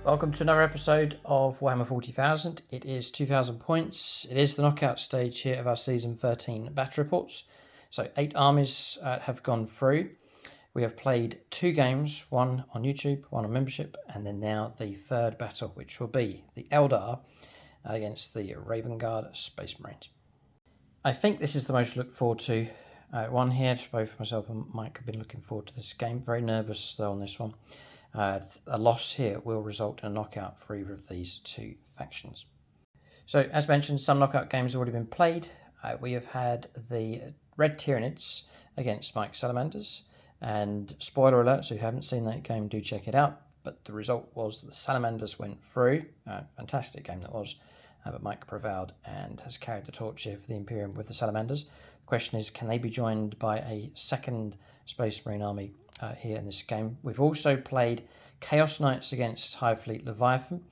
Welcome to another episode of Warhammer 40,000. It is 2,000 points. It is the knockout stage here of our Season 13 battle reports. So 8 armies have gone through. We have played 2 games, one on YouTube, one on membership, and then now the third battle, which will be the Eldar against the Raven Guard Space Marines. I think this is the most looked forward to one here. Both myself and Mike have been looking forward to this game. Very nervous though on this one. A loss here will result in a knockout for either of these two factions. So, as mentioned, some knockout games have already been played. We have had the Red Tyranids against Mike Salamanders. And spoiler alert, so if you haven't seen that game, do check it out. But the result was the Salamanders went through. Fantastic game that was. But Mike prevailed and has carried the torch here for the Imperium with the Salamanders. The question is, can they be joined by a second Space Marine army here in this game? We've also played Chaos Knights against Hive Fleet Leviathan.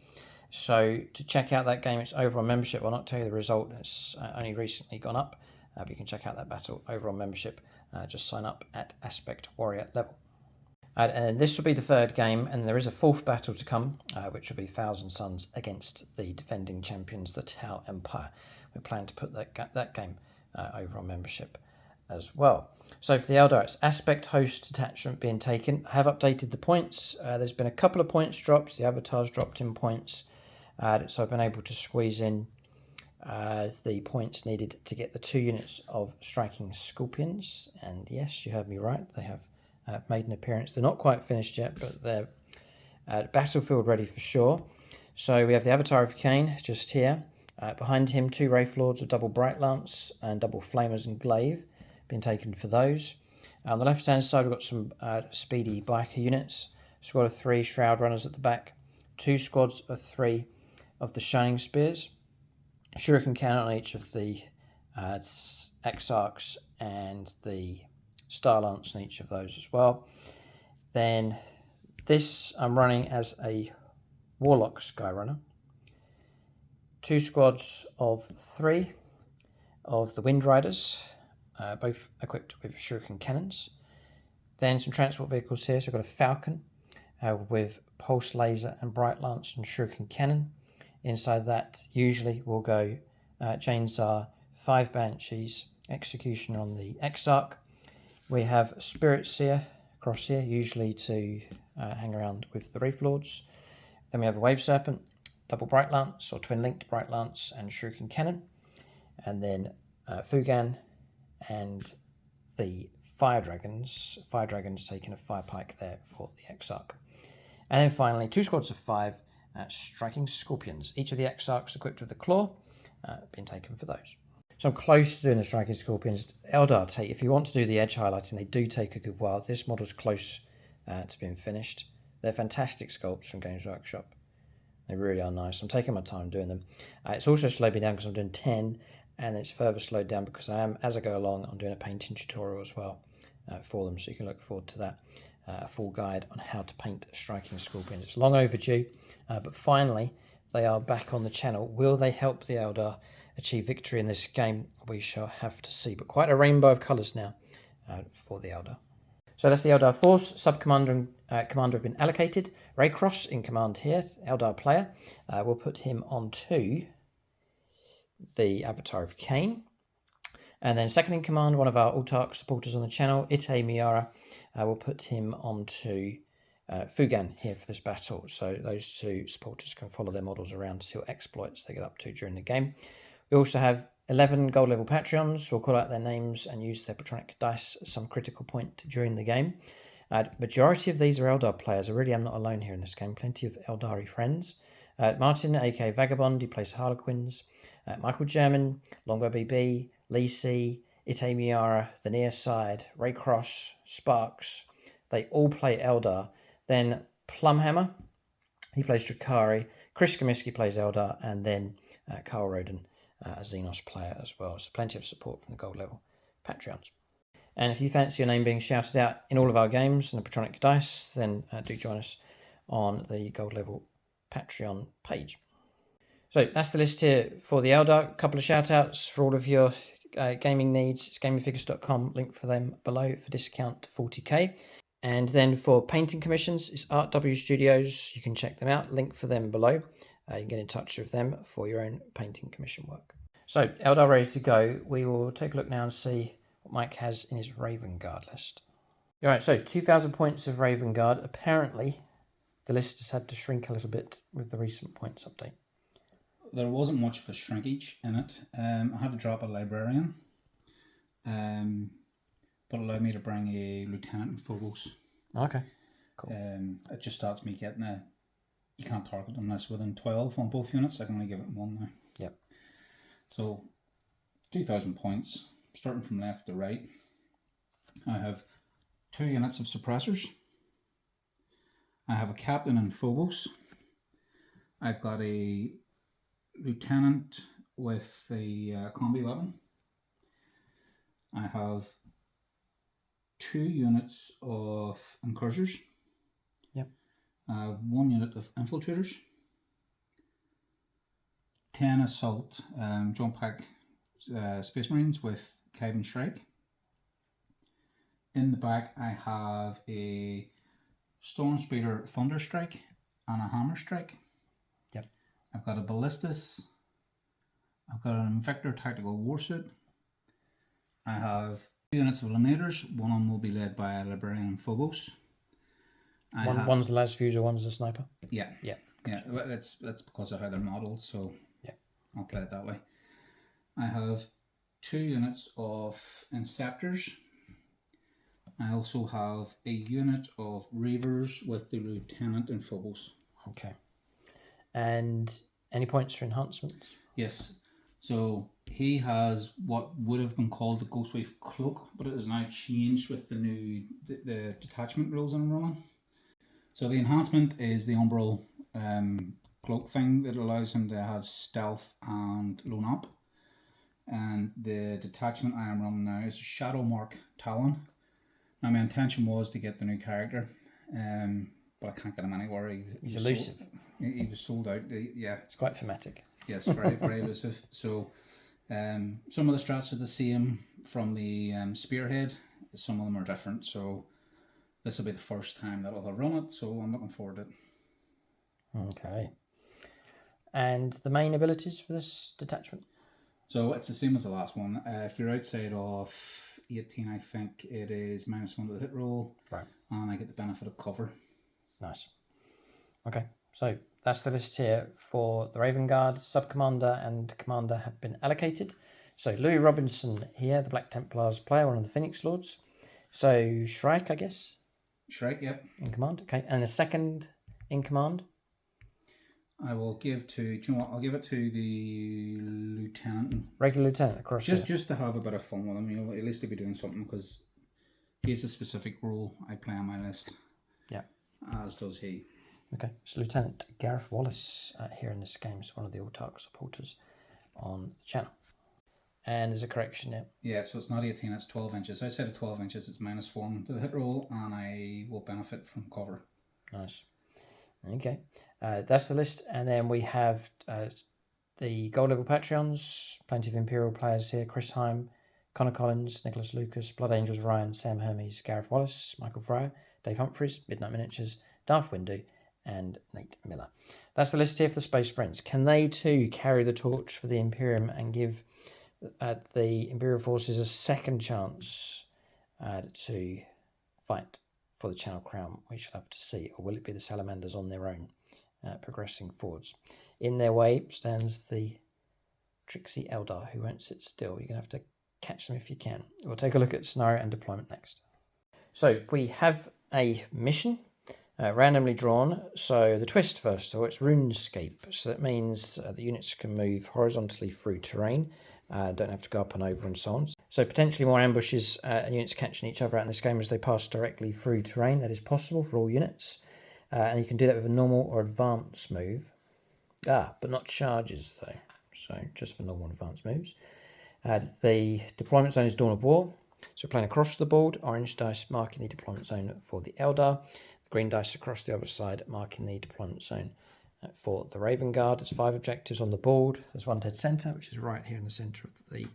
So to check out that game, it's over on membership. I'll not tell you the result. It's only recently gone up. But you can check out that battle over on membership. Just sign up at Aspect Warrior level. And this will be the third game, and there is a fourth battle to come, which will be Thousand Suns against the defending champions, the Tau Empire. We plan to put that game over on membership as well. So for the Eldar, it's Aspect Host Detachment being taken. I have updated the points. There's been a couple of points drops. The avatars dropped in points. So I've been able to squeeze in the points needed to get the 2 units of Striking Scorpions. And yes, you heard me right. They have made an appearance. They're not quite finished yet, but they're battlefield ready for sure. So we have the Avatar of Cain just here. Behind him, 2 Wraith Lords of double Bright Lance and double Flamers and Glaive being taken for those. On the left-hand side, we've got some speedy biker units. Squad of 3 Shroud Runners at the back. 2 squads of 3 of the Shining Spears. Shuriken Cannon on each of the Exarchs and the Star Lance on each of those as well. Then this I'm running as a Warlock Skyrunner. 2 squads of 3 of the Wind Riders, both equipped with Shuriken Cannons. Then some transport vehicles here. So I've got a Falcon with Pulse Laser and Bright Lance and Shuriken Cannon. Inside that usually will go Chainsaw, 5 Banshees, Executioner on the Exarch. We have Spirit Seer across here, usually to hang around with the Wraith Lords. Then we have a Wave Serpent, double Bright Lance or twin linked Bright Lance and Shuriken Cannon. And then Fugan and the Fire Dragons. Fire Dragons taking a Fire Pike there for the Exarch. And then finally, 2 squads of 5 Striking Scorpions. Each of the Exarchs equipped with the Claw, being taken for those. So I'm close to doing the Striking Scorpions. Eldar take, if you want to do the edge highlighting, they do take a good while. This model's close to being finished. They're fantastic sculpts from Games Workshop. They really are nice. I'm taking my time doing them. It's also slowed me down because I'm doing 10, and it's further slowed down because as I go along, I'm doing a painting tutorial as well for them, so you can look forward to that. A full guide on how to paint Striking Scorpions. It's long overdue, but finally they are back on the channel. Will they help the Eldar achieve victory in this game? We shall have to see, but quite a rainbow of colours now for the Eldar. So that's the Eldar force. Sub-commander and commander have been allocated. Raycross in command here, Eldar player. We'll put him onto the Avatar of Cain. And then second in command, one of our Autarch supporters on the channel, Ite Miara. We'll put him onto Fugan here for this battle. So those 2 supporters can follow their models around to see what exploits they get up to during the game. We also have 11 gold level Patreons. We'll call out their names and use their Patronic dice at some critical point during the game. Majority of these are Eldar players. I really am not alone here in this game. Plenty of Eldari friends. Martin, aka Vagabond, he plays Harlequins. Michael German, Longbow BB, Lee C, Ite Miara, the Near Side, Raycross, Sparks. They all play Eldar. Then Plumhammer, he plays Drakari. Chris Comiskey plays Eldar. And then Carl Roden, a Xenos player as well. So plenty of support from the gold level Patreons. And if you fancy your name being shouted out in all of our games and the Patronic dice, then do join us on the gold level Patreon page. So that's the list here for the Eldar. A couple of shout outs for all of your gaming needs. It's gamingfigures.com, link for them below for discount 40k. And then for painting commissions, it's Art W Studios. You can check them out. Link for them below. You can get in touch with them for your own painting commission work. So, Eldar ready to go. We will take a look now and see what Mike has in his Raven Guard list. All right, so 2,000 points of Raven Guard. Apparently, the list has had to shrink a little bit with the recent points update. There wasn't much of a shrinkage in it. I had to drop a librarian, but it allowed me to bring a lieutenant and Phobos. Okay, cool. It just starts me getting a... You can't target unless within 12 on both units. I can only give it 1 now. Yep. So, 2,000 points, starting from left to right. I have 2 units of suppressors. I have a captain in Phobos. I've got a lieutenant with a combi weapon. I have 2 units of incursors. Yep. I have 1 unit of infiltrators. 10 assault jump pack Space Marines with Kyvan Shrike. In the back I have a Storm Speeder Thunder Strike and a Hammer Strike. Yep. I've got a Ballistus. I've got an Invictor Tactical Warsuit. I have 2 units of Eliminators. One of them will be led by a Librarian and Phobos. One's the Las Fuser, one's the Sniper? Yeah. Yeah. Gotcha. Yeah, that's because of how they're modelled, so yeah, I'll play it that way. I have 2 units of Inceptors. I also have a unit of Reavers with the Lieutenant and Phobos. Okay. And any points for enhancements? Yes. So he has what would have been called the Ghostwave Cloak, but it is now changed with the new the detachment rules I'm running. So the enhancement is the Umbral cloak thing that allows him to have stealth and lone up. And the detachment I am running now is a Shadow Mark Talon. Now my intention was to get the new character, but I can't get him anywhere. He's elusive. He was sold out. Yeah, it's quite thematic. Yes, very very elusive. So some of the strats are the same from the Spearhead. Some of them are different. So this will be the first time that I'll have run it. So I'm looking forward to it. Okay. And the main abilities for this detachment? So it's the same as the last one. If you're outside of 18, I think it is -1 to the hit roll. Right. And I get the benefit of cover. Nice. Okay, so that's the list here for the Raven Guard. Sub-Commander and Commander have been allocated. So Louis Robinson here, the Black Templars player, one of the Phoenix Lords. So Shrike, I guess? Shrike, yep. In command, okay. And the second in command? I will give to, do you know what, I'll give it to the Lieutenant. Regular Lieutenant across just to have a bit of fun with him, you know, at least to be doing something, because he's a specific role I play on my list. Yeah. As does he. Okay, so Lieutenant Gareth Wallace here in this game is one of the Autark supporters on the channel. And there's a correction here. Yeah, so it's not 18, it's 12 inches. Outside of 12 inches, it's -1 to the hit roll, and I will benefit from cover. Nice. Okay, that's the list. And then we have the gold level Patreons, plenty of Imperial players here. Chris Heim, Connor Collins, Nicholas Lucas, Blood Angels Ryan, Sam Hermes, Gareth Wallace, Michael Fryer, Dave Humphries, Midnight Miniatures, Darth Windu, and Nate Miller. That's the list here for the Space Marines. Can they too carry the torch for the Imperium and give the Imperial forces a second chance to fight for the Channel Crown? We shall have to see. Or will it be the Salamanders on their own progressing forwards? In their way stands the tricksy Eldar who won't sit still. You're going to have to catch them if you can. We'll take a look at scenario and deployment next. So we have a mission randomly drawn. So the twist first, so it's RuneScape. So that means the units can move horizontally through terrain. Don't have to go up and over and so on. So potentially more ambushes and units catching each other out in this game as they pass directly through terrain. That is possible for all units. And you can do that with a normal or advanced move. But not charges though. So just for normal and advanced moves. The deployment zone is Dawn of War. So playing across the board, orange dice marking the deployment zone for the Eldar. The green dice across the other side marking the deployment zone for the Raven Guard. There's 5 objectives on the board. There's one dead centre, which is right here in the centre of the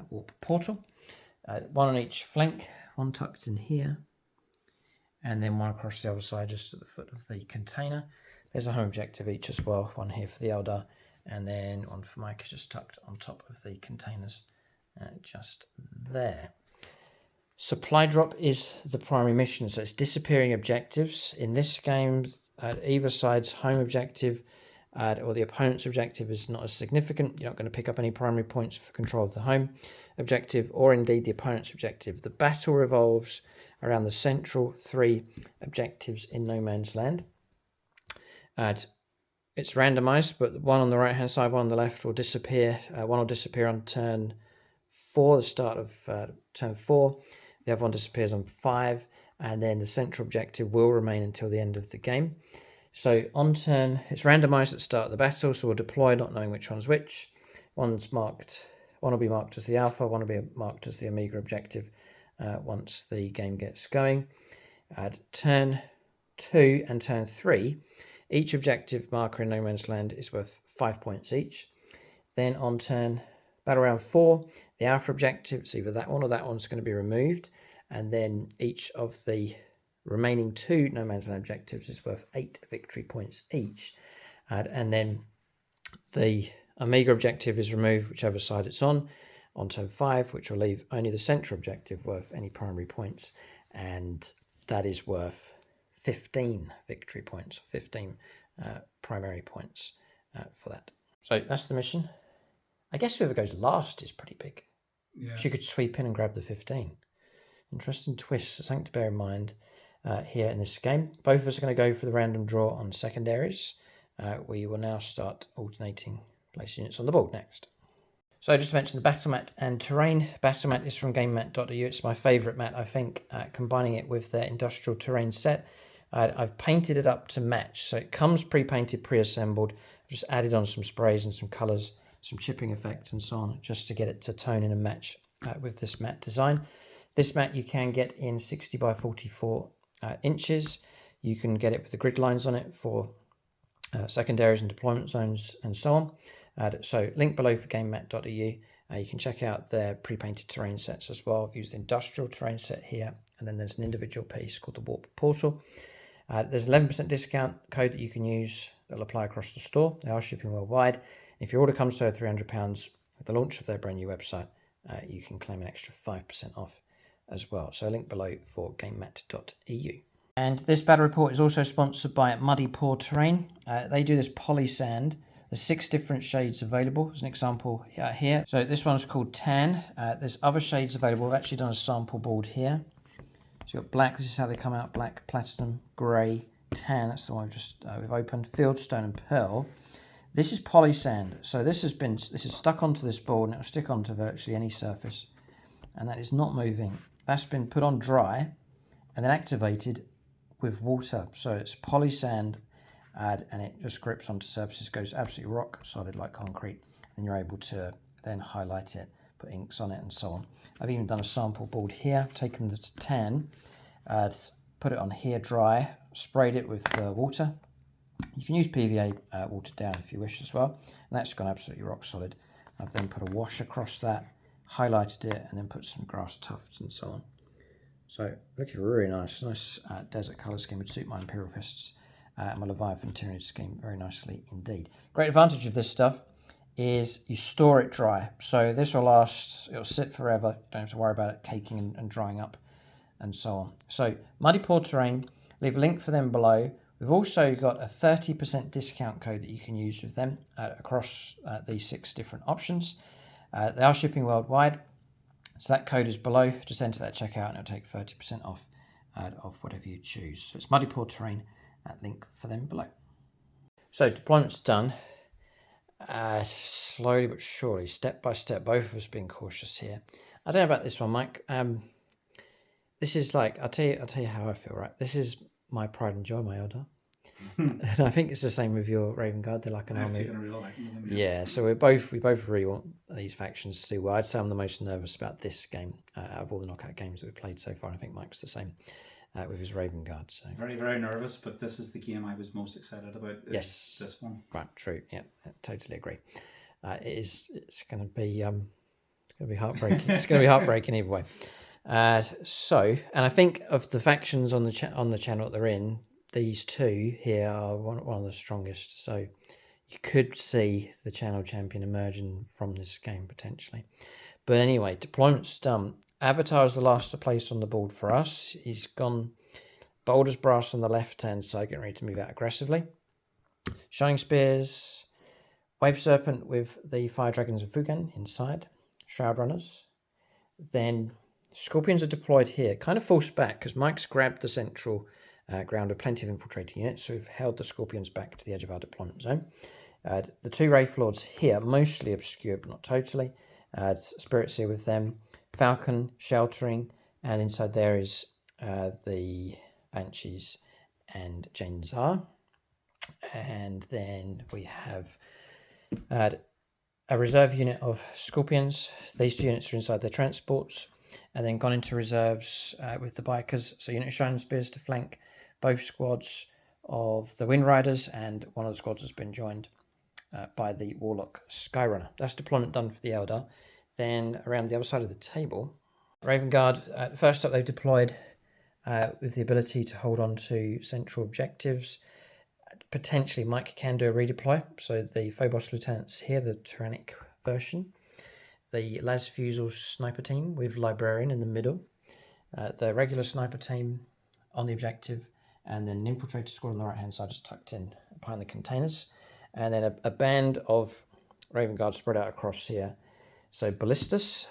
warp portal. 1 on each flank, 1 tucked in here, and then one across the other side just at the foot of the container. There's a home objective each as well, one here for the Eldar, and then one for Mike is just tucked on top of the containers just there. Supply drop is the primary mission, so it's disappearing objectives. In this game, either side's home objective or the opponent's objective is not as significant. You're not going to pick up any primary points for control of the home objective or indeed the opponent's objective. The battle revolves around the central 3 objectives in No Man's Land. It's randomized, but one on the right hand side, one on the left will disappear. One will disappear on turn 4, the start of turn 4. The other one disappears on 5, and then the central objective will remain until the end of the game. So on turn, it's randomized at the start of the battle, so we'll deploy not knowing which one's which. One will be marked as the alpha, one will be marked as the Omega objective once the game gets going. At turn 2 and turn 3, each objective marker in No Man's Land is worth 5 points each. Then on turn battle round 4, the alpha objective, it's either that one or that one's going to be removed, and then each of the remaining 2 No Man's Land objectives is worth 8 victory points each. And then the Omega objective is removed whichever side it's on turn 5, which will leave only the central objective worth any primary points, and that is worth 15 victory points, 15 primary points for that. So that's the mission. I guess whoever goes last is pretty big. Yeah. She could sweep in and grab the 15. Interesting twist, something to bear in mind here in this game. Both of us are going to go for the random draw on secondaries. We will now start alternating place units on the board next. So I just mentioned the battle mat and terrain. Battle mat is from GameMat.eu. It's my favourite mat, I think, combining it with their industrial terrain set. I've painted it up to match, so it comes pre-painted, pre-assembled. I've just added on some sprays and some colours, some chipping effect and so on, just to get it to tone in and match with this mat design. This mat you can get in 60 by 44 inches. You can get it with the grid lines on it for secondaries and deployment zones and so on. So link below for GameMat.eu. You can check out their pre-painted terrain sets as well. I've used the industrial terrain set here, and then there's an individual piece called the Warp Portal. There's 11% discount code that you can use that'll apply across the store. They are shipping worldwide. If your order comes to £300 with the launch of their brand new website, you can claim an extra 5% off as well. So link below for GameMat.eu. And this battle report is also sponsored by MuddyPawTerrain. They do this poly sand. There's 6 different shades available. As an example here. So this one's called Tan. There's other shades available. I've actually done a sample board here. So you've got black. This is how they come out. Black, platinum, grey, tan. That's the one we've opened. Fieldstone and pearl. This is poly sand. So this is stuck onto this board and it'll stick onto virtually any surface. And that is not moving. That's been put on dry and then activated with water. So it's poly sand. And it just grips onto surfaces, goes absolutely rock solid like concrete, and you're able to then highlight it, put inks on it and so on. I've even done a sample board here, taken the tan, put it on here dry, sprayed it with water. You can use PVA watered down if you wish as well, and that's gone absolutely rock solid. I've then put a wash across that, highlighted it, and then put some grass tufts and so on. So looking really nice desert colour scheme would suit my Imperial Fists. And my Leviathan Tyranid scheme very nicely indeed. Great advantage of this stuff is you store it dry. So this will last, it'll sit forever. You don't have to worry about it caking and drying up and so on. So MuddyPawTerrain, leave a link for them below. We've also got a 30% discount code that you can use with them across these 6 different options. They are shipping worldwide. So that code is below. Just enter that checkout and it'll take 30% off of whatever you choose. So it's MuddyPawTerrain. Link for them below. So deployment's done. Slowly but surely, step by step, both of us being cautious here. I don't know about this one, Mike. This is like, I'll tell you how I feel, right? This is my pride and joy, my Eldar. And I think it's the same with your Raven Guard. They're like an army. Yeah, so we both really want these factions to do well. I'd say I'm the most nervous about this game out of all the knockout games that we've played so far. And I think Mike's the same. With his Raven Guard. So. Very, very nervous, but this is the game I was most excited about. Yes. This one. Right, true. Yeah, I totally agree. It's going to be heartbreaking. It's going to be heartbreaking either way. And I think of the factions on the channel that they're in, these two here are one of the strongest. So you could see the channel champion emerging from this game potentially. But anyway, deployment's done. Avatar is the last place on the board for us. He's gone Boulder's Brass on the left-hand side, getting ready to move out aggressively. Shining Spears, Wave Serpent with the Fire Dragons of Fugan inside. Shroud Runners. Then Scorpions are deployed here. Kind of forced back because Mike's grabbed the central ground with plenty of infiltrating units, so we've held the Scorpions back to the edge of our deployment zone. The two Wraith Lords here, mostly obscured but not totally. Spirits here with them. Falcon sheltering, and inside there is the Banshees and Jane Zar. And then we have a reserve unit of Scorpions. These two units are inside their transports, and then gone into reserves with the Bikers. So unit of Shining Spears to flank both squads of the Wind Riders, and one of the squads has been joined by the Warlock Skyrunner. That's deployment done for the Eldar. Then around the other side of the table, Raven Guard, first up they've deployed with the ability to hold on to central objectives. Potentially Mike can do a redeploy. So the Phobos Lieutenants here, the Tyrannic version. The Las Fusel Sniper Team with Librarian in the middle. The regular Sniper Team on the objective. And then an Infiltrator Squad on the right hand side just tucked in behind the containers. And then a band of Raven Guard spread out across here. So Ballistus,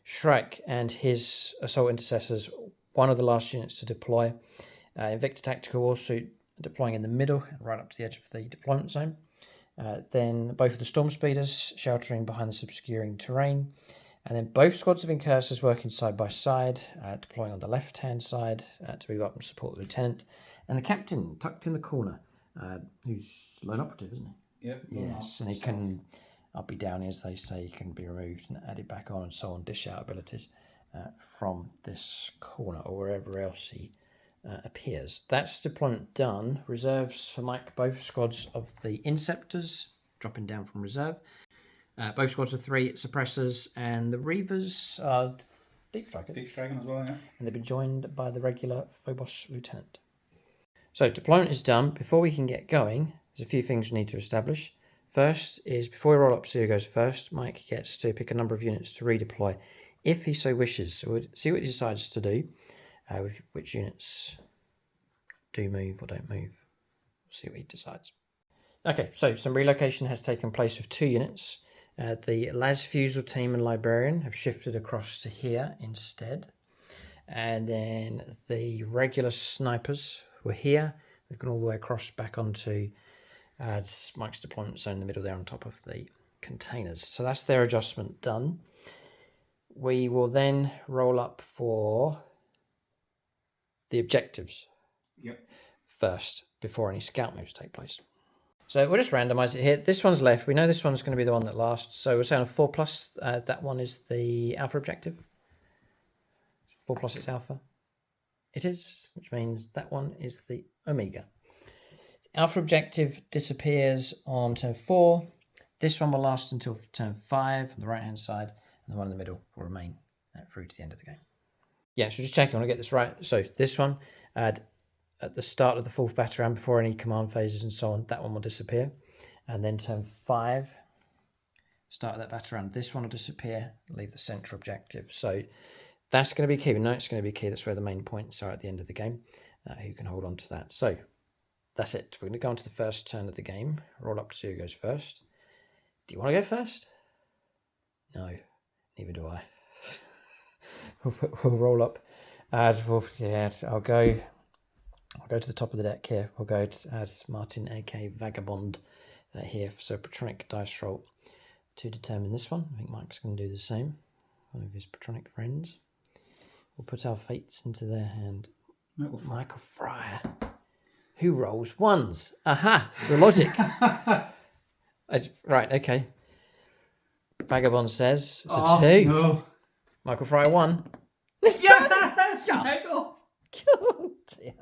Shrike and his Assault Intercessors, one of the last units to deploy. Invicta Tactical Warsuit deploying in the middle, right up to the edge of the deployment zone. Then both of the Storm Speeders sheltering behind this obscuring terrain. And then both squads of Incursors working side by side, deploying on the left-hand side to move up and support the Lieutenant. And the Captain tucked in the corner, who's lone operative, isn't he? Yep. Yes, and he can... I'll be down, as they say, he can be removed and added back on and so on, dish out abilities from this corner or wherever else he appears. That's deployment done. Reserves for Mike, both squads of the Inceptors, dropping down from reserve. Both squads of 3 Suppressors, and the Reavers are Deep Striker. Deep Striking as well, yeah. And they've been joined by the regular Phobos Lieutenant. So deployment is done. Before we can get going, there's a few things we need to establish. First is, before we roll up, so who goes first, Mike gets to pick a number of units to redeploy, if he so wishes. So we'll see what he decides to do, with which units do move or don't move. We'll see what he decides. Okay, so some relocation has taken place of 2 units. The Las Fusel team and Librarian have shifted across to here instead. And then the regular snipers were here. They've gone all the way across back onto Mike's deployment zone in the middle there on top of the containers. So that's their adjustment done. We will then roll up for the objectives first before any scout moves take place. So we'll just randomize it here. This one's left. We know this one's going to be the one that lasts. So we're saying a 4+. That one is the alpha objective. 4+ it's alpha. It is, which means that one is the omega. Alpha objective disappears on turn 4. This one will last until turn 5 on the right hand side, and the one in the middle will remain through to the end of the game. Yeah, so just checking, I want to get this right. So this one, at the start of the 4th battle round, before any command phases and so on, that one will disappear. And then turn 5, start of that battle round, this one will disappear, leave the central objective. So that's going to be key. We know it's going to be key. That's where the main points are at the end of the game. Who can hold on to that? So that's it. We're going to go on to the first turn of the game. Roll up to see who goes first. Do you want to go first? No, neither do I. We'll roll up. I'll go to the top of the deck here. We'll go to Martin, aka Vagabond, here. So Patronic dice roll to determine this one. I think Mike's going to do the same. One of his Patronic friends. We'll put our fates into their hand. Michael Fryer. Who rolls 1s? Aha! The logic. Right, okay. Vagabond says it's a 2. No. Michael Fryer 1. Yes, Michael. Oh, dear.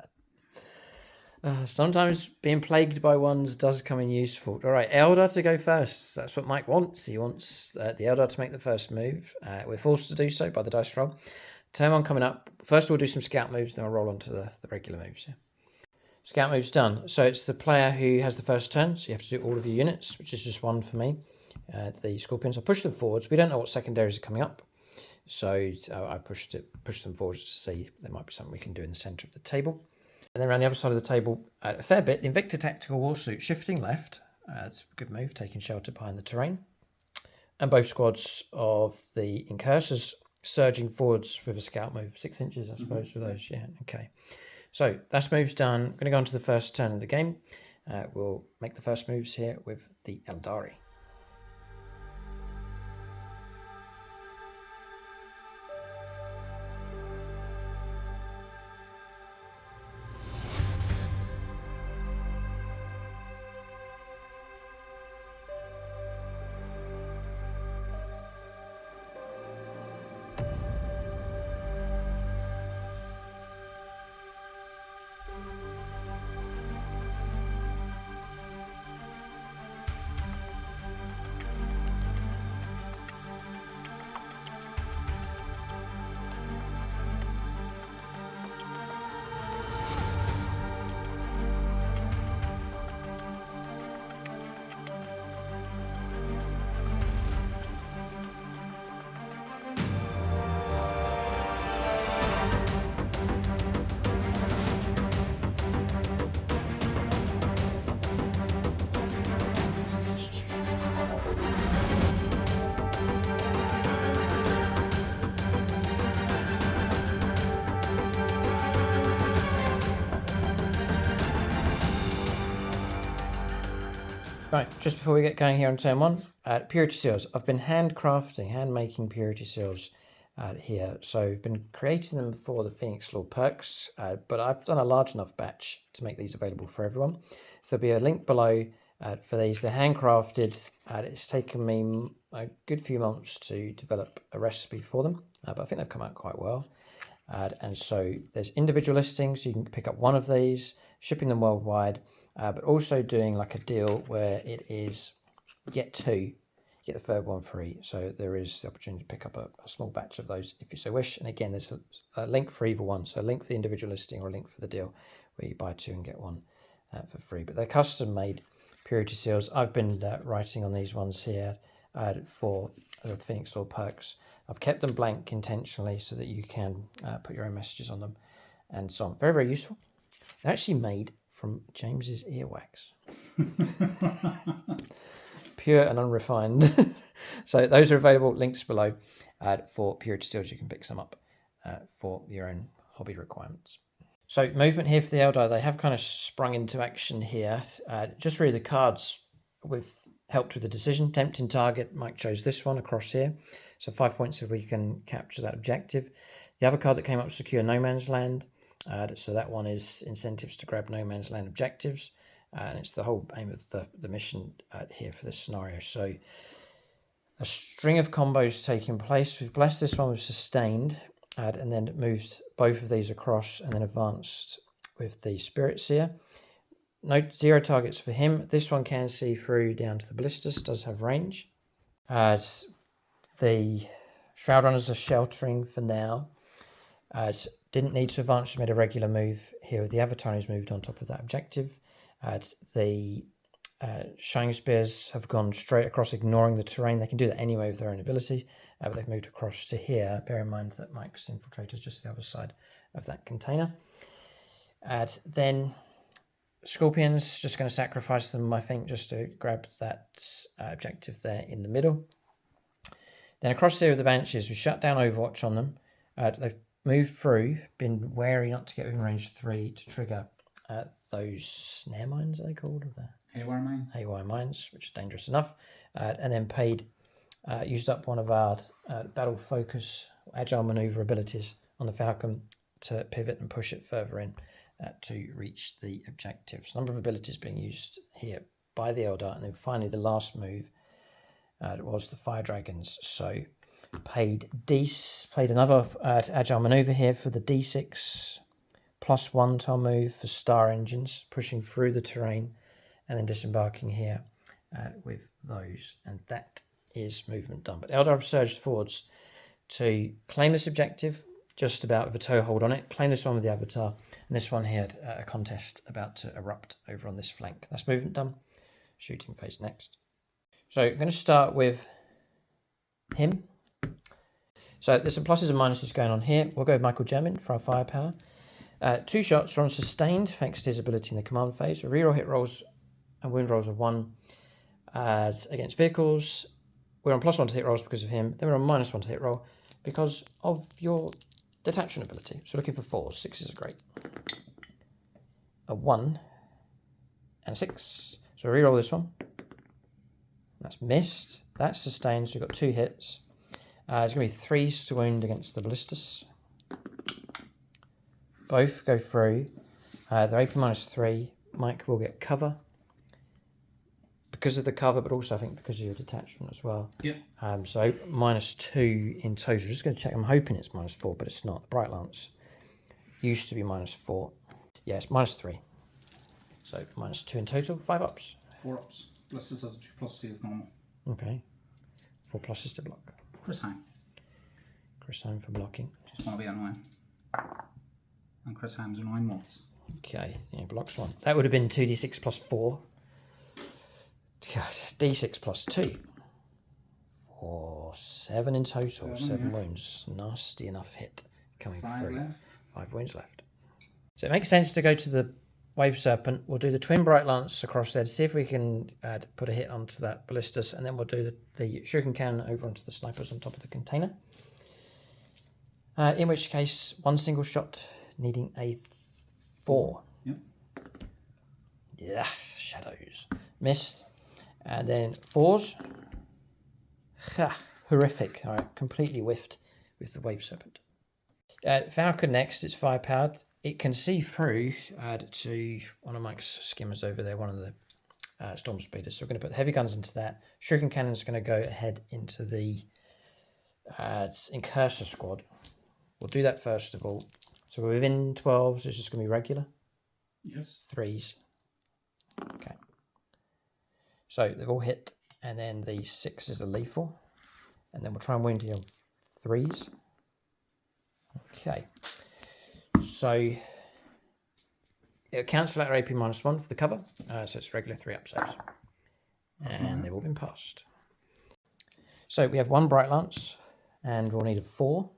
Sometimes being plagued by 1s does come in useful. All right, Eldar to go first. That's what Mike wants. He wants the Eldar to make the first move. We're forced to do so by the dice roll. turn 1 coming up. First we'll do some scout moves, then we'll roll on to the regular moves. Yeah. Scout moves done. So it's the player who has the first turn, so you have to do all of your units, which is just 1 for me. The scorpions, I push them forwards. We don't know what secondaries are coming up, so I pushed them forwards to see there might be something we can do in the centre of the table. And then around the other side of the table, a fair bit. The Invicta Tactical Warsuit shifting left. That's a good move, taking shelter behind the terrain. And both squads of the Incursors surging forwards with a scout move. 6 inches, I suppose, for those. Yeah, okay. So that's moves done. I'm going to go on to the first turn of the game. We'll make the first moves here with the Aeldari. Right, just before we get going here on turn 1, purity seals. I've been hand making purity seals here. So I've been creating them for the Phoenix Law perks, but I've done a large enough batch to make these available for everyone. So there'll be a link below for these. They're handcrafted. It's taken me a good few months to develop a recipe for them, but I think they've come out quite well. And so there's individual listings. You can pick up one of these, shipping them worldwide. But also doing like a deal where it is get 2, get the third one free. So there is the opportunity to pick up a small batch of those if you so wish. And again, there's a link for either one. So a link for the individual listing or a link for the deal where you buy 2 and get 1 for free. But they're custom made purity seals. I've been writing on these ones here for the Phoenix Law perks. I've kept them blank intentionally so that you can put your own messages on them and so on. Very, very useful. They're actually made from James's earwax. Pure and unrefined. So those are available, links below for purity seals. You can pick some up for your own hobby requirements. So movement here for the Eldar. They have kind of sprung into action here. Just really the cards with helped with the decision. Tempting target, Mike chose this one across here. So 5 points if we can capture that objective. The other card that came up, secure no man's land. So that one is incentives to grab no man's land objectives, and it's the whole aim of the mission here for this scenario. So a string of combos taking place. We've blessed this one with sustained, and then moved both of these across and then advanced with the Spirit Seer. No 0 targets for him. This one can see through down to the ballistas, does have range. The Shroud Runners are sheltering for now. Didn't need to advance, made a regular move here with the Avatar who's moved on top of that objective. The Shining Spears have gone straight across, ignoring the terrain. They can do that anyway with their own ability, but they've moved across to here. Bear in mind that Mike's Infiltrator is just the other side of that container. Then Scorpions, just going to sacrifice them, I think, just to grab that objective there in the middle. Then across here with the Banshees, we shut down Overwatch on them. They've moved through, been wary not to get within range 3 to trigger those snare mines, are they called? Haywire mines. Haywire mines, which are dangerous enough. And then used up one of our battle focus, agile maneuver abilities on the Falcon to pivot and push it further in to reach the objectives. Number of abilities being used here by the Eldar. And then finally, the last move was the Fire Dragons. So played another agile maneuver here for the D6 +1 tile move for Star Engines, pushing through the terrain and then disembarking here with those. And that is movement done. But Eldar have surged forwards to claim this objective, just about with a toe hold on it. Playing this one with the Avatar, and this one here had a contest about to erupt over on this flank. That's movement done. Shooting phase next. So I'm going to start with him. So there's some pluses and minuses going on here. We'll go with Michael German for our firepower. 2 shots are on sustained thanks to his ability in the command phase. So reroll hit rolls and wound rolls of 1 against vehicles. We're on +1 to hit rolls because of him. Then we're on -1 to hit roll because of your detachment ability. So looking for 4s. 6s are great. A 1 and a 6. So reroll this one. That's missed. That's sustained, so we've got 2 hits. It's going to be 3s to wound against the ballistas. Both go through. They're AP -3. Mike will get cover. Because of the cover, but also I think because of your detachment as well. Yep. So -2 in total. Just going to check. I'm hoping it's -4, but it's not. The Bright Lance used to be -4. Yeah, it's -3. So -2 in total. 5 ups. 4 ups. Ballistas has a 2+ save normal. Okay. 4 pluses to block. Chris Hine. Chris Hine for blocking. Just want to be annoying. And Chris Hine's annoying mods. Okay, yeah, blocks 1. That would have been 2d6 + 4. D6 + 2. 4, 7 in total. 7 wounds. Nasty enough hit coming 5 through. left. 5 wounds left. So it makes sense to go to the Wave Serpent. We'll do the Twin Bright Lance across there to see if we can put a hit onto that ballistas, and then we'll do the Shuriken Cannon over onto the snipers on top of the container. In which case, 1 single shot needing a 4. Yep. Yeah, shadows. Missed. And then 4s. Ha, horrific. All right, completely whiffed with the Wave Serpent. Falcon next, it's firepowered. It can see through to one of Mike's skimmers over there, one of the storm speeders. So we're going to put heavy guns into that. Shuriken Cannon is going to go ahead into the Incursor squad. We'll do that first of all. So we're within 12s, so it's just going to be regular. Yes. 3s. Okay. So they've all hit, and then the 6s are lethal. And then we'll try and wound your 3s. Okay. So it'll cancel out our AP -1 for the cover. So it's regular 3 up saves. And they've all been passed. So we have 1 Bright Lance, and we'll need a 4.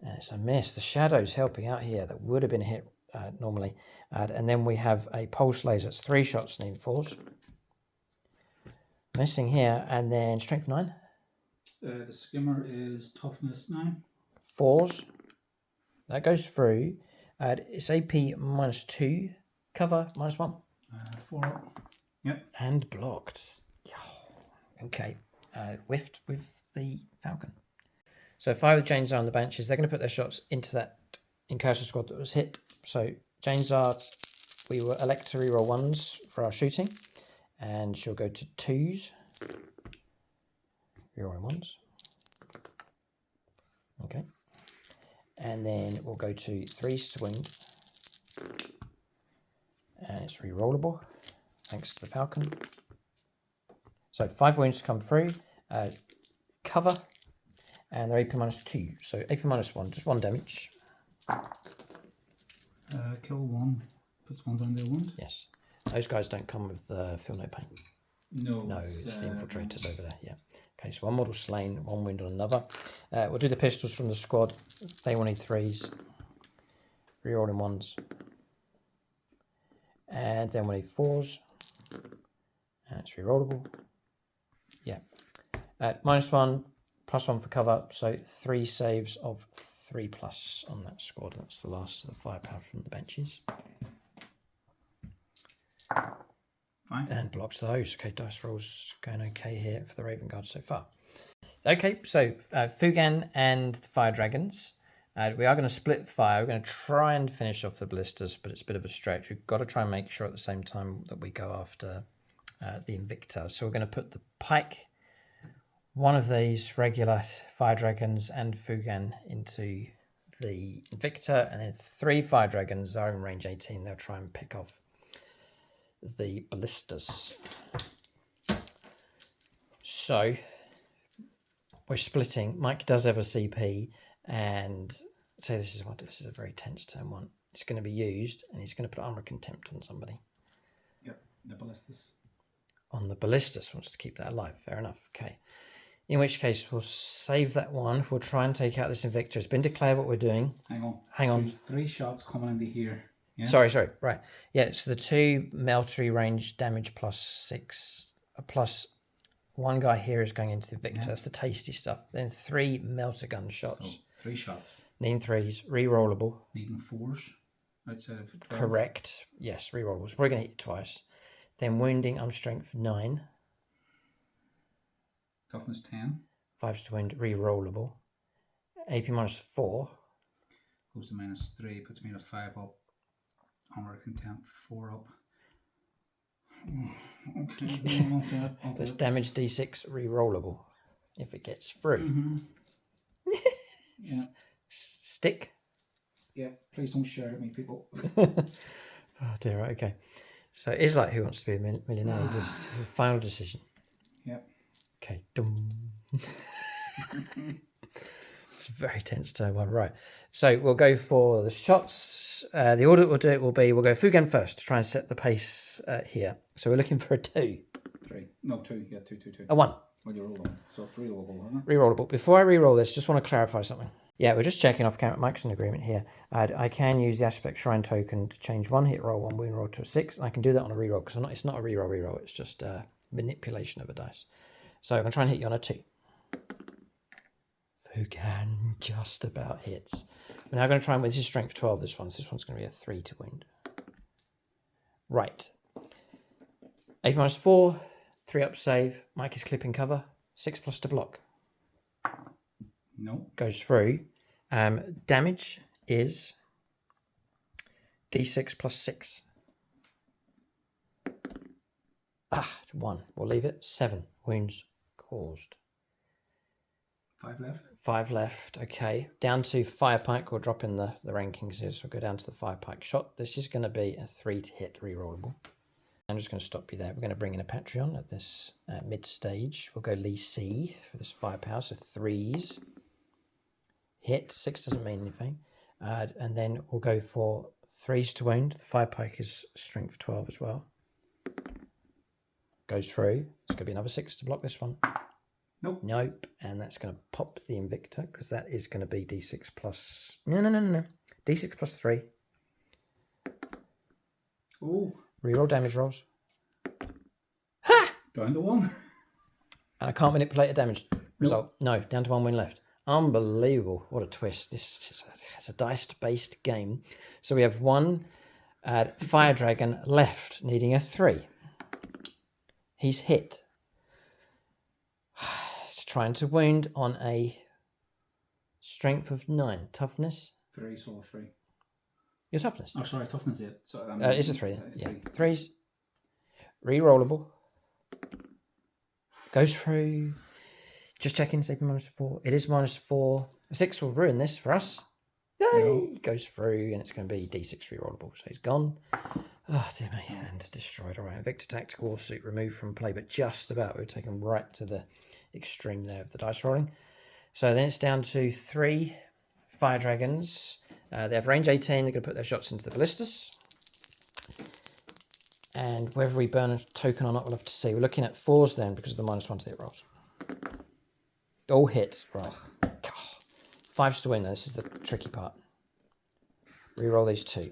And it's a miss. The shadow's helping out here. That would have been a hit normally. And then we have a Pulse Laser. It's 3 shots needing 4s. Missing here. And then Strength 9. The skimmer is Toughness 9. 4s. That goes through. It's AP -2. Cover -1. 4 up. Yep. And blocked. Okay. Whiffed with the Falcon. So 5 Janes are on the benches. They're going to put their shots into that Incursor squad that was hit. So Janes are, we will elect to reroll 1s for our shooting. And she'll go to 2s. Rerolling 1s. Okay. And then we'll go to 3s to wound. And it's rerollable, thanks to the Falcon. So 5 wounds to come through. Cover. And they're AP -2. So AP -1, just 1 damage. Kill 1. Puts 1 down their wound. Yes. Those guys don't come with Feel No Pain. No. No, it's the infiltrators over there, yeah. Okay, so 1 model slain, 1 wound on another. We'll do the pistols from the squad. They will need 3s. Rerolling 1s. And then we'll need 4s. And it's rerollable. Yeah. -1, +1 for cover. So 3 saves of 3+ on that squad. That's the last of the firepower from the benches. Fine. And blocks those. Okay, dice rolls going okay here for the Raven Guard so far. Okay, so Fugan and the Fire Dragons. We are going to split fire. We're going to try and finish off the ballistas, but it's a bit of a stretch. We've got to try and make sure at the same time that we go after the Invicta. So we're going to put the Pike, one of these regular Fire Dragons, and Fugan into the Invicta, and then 3 Fire Dragons are in range 18. They'll try and pick off the ballistas. So we're splitting. Mike does have a CP, And say this is a very tense turn one. It's going to be used, and he's going to put armor contempt on somebody. Yep, the ballistas. On the ballistas, wants to keep that alive. Fair enough. Okay. In which case, we'll save that one. We'll try and take out this Invictor. It's been declared what we're doing. Hang on. So 3 shots coming into here. Yeah? Sorry. Right. Yeah, it's the 2 meltery range damage +6. Plus 1 guy here is going into the Invictor. Yeah. That's the tasty stuff. Then 3 melter gun shots. So 3 shots. Needing 3s. Rerollable. Needing 4s outside of 12. Correct. Yes, rerollables. We're going to hit you twice. Then wounding, I'm strength 9. Toughness 10. 5s to wound, rerollable. AP -4. Goes to -3, puts me at a 5 up. Armor contempt 4 up. Okay, I'll do it. That's damage D6 rerollable if it gets through. Yeah. Stick. Yeah, please don't shout at me, people. Oh dear, right, okay. So it is like Who Wants to Be a Millionaire? Just the final decision. Yep. Okay. Dum. It's a very tense turn one. Right. So we'll go for the shots. The order we'll do it will be, we'll go Fugan first to try and set the pace here. So we're looking for a 2. 3. No, 2. Yeah, 2, 2, 2. A 1. Well, you roll one. So it's rerollable, isn't it? Rerollable. Before I reroll this, just want to clarify something. Yeah, we're just checking off camera. Mike's an agreement here. I can use the Aspect Shrine token to change 1 hit roll, 1 wound roll to a 6. And I can do that on a reroll because it's not a reroll. It's just manipulation of a dice. So I'm going to try and hit you on a 2. Fugan just about hits. We're now going to try and, this is strength 12, this one. So this one's going to be a 3 to wound. Right. AP -4, 3 up save. Mike is clipping cover. 6+ to block. No. Goes through. Damage is D6 +6. 1. We'll leave it. 7 wounds caused. 5 left. 5 left. Okay. Down to Firepike. We'll drop in the rankings here. So we'll go down to the Firepike shot. This is going to be a 3 to hit rerollable. I'm just going to stop you there. We're going to bring in a Patreon at this mid stage. We'll go Lee C for this firepower. So 3s. Hit. 6 doesn't mean anything. And then we'll go for 3s to wound. The Firepike is strength 12 as well. Goes through. It's going to be another 6 to block this one. Nope. Nope. And that's going to pop the Invictor because that is going to be D6 plus... No. D6 +3. Oh. Reroll damage rolls. Ha! Down to 1. And I can't manipulate a damage result. Nope. No, down to 1 win left. Unbelievable. What a twist. This is it's a dice-based game. So we have 1 Fire Dragon left, needing a 3. He's hit. Trying to wound on a strength of 9. Toughness? 3, so 3. Your toughness? Oh, sorry, toughness 8. So, it's a 3 then. Yeah. 3s. Rerollable. Goes through. Just checking, save -4. It is -4. A 6 will ruin this for us. Yay! Goes through, and it's going to be D6 rerollable. So he's gone. Oh, dear me. And destroyed. All right. Victor Tactical Suit removed from play, but just about. We've taken right to the extreme there of the dice rolling. So then it's down to 3 Fire Dragons. They have range 18. They're going to put their shots into the ballistas. And whether we burn a token or not, we'll have to see. We're looking at 4s then because of the -1 to hit rolls. All hit. Right. 5s to win, though. This is the tricky part. Reroll these 2.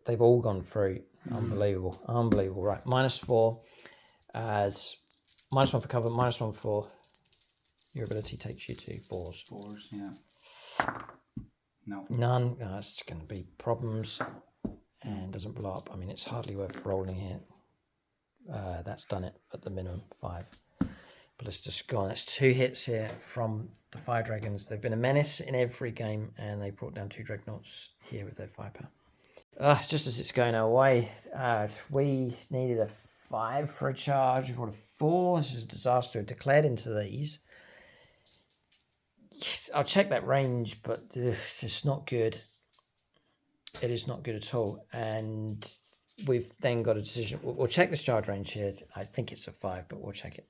They've all gone through. Unbelievable. Unbelievable. Right. -4 as -1 for cover, -1 for your ability takes you to 4s. 4s, yeah. No. None. Oh, that's going to be problems and doesn't blow up. I mean, it's hardly worth rolling here. That's done it at the minimum. 5. Ballista's gone. That's 2 hits here from the Fire Dragons. They've been a menace in every game, and they brought down 2 Dreadnoughts here with their firepower. Just as it's going our way, we needed a 5 for a charge. We've got a 4. This is a disaster. We've declared into these. I'll check that range, but it's not good. It is not good at all. And we've then got a decision. We'll check this charge range here. I think it's a 5, but we'll check it.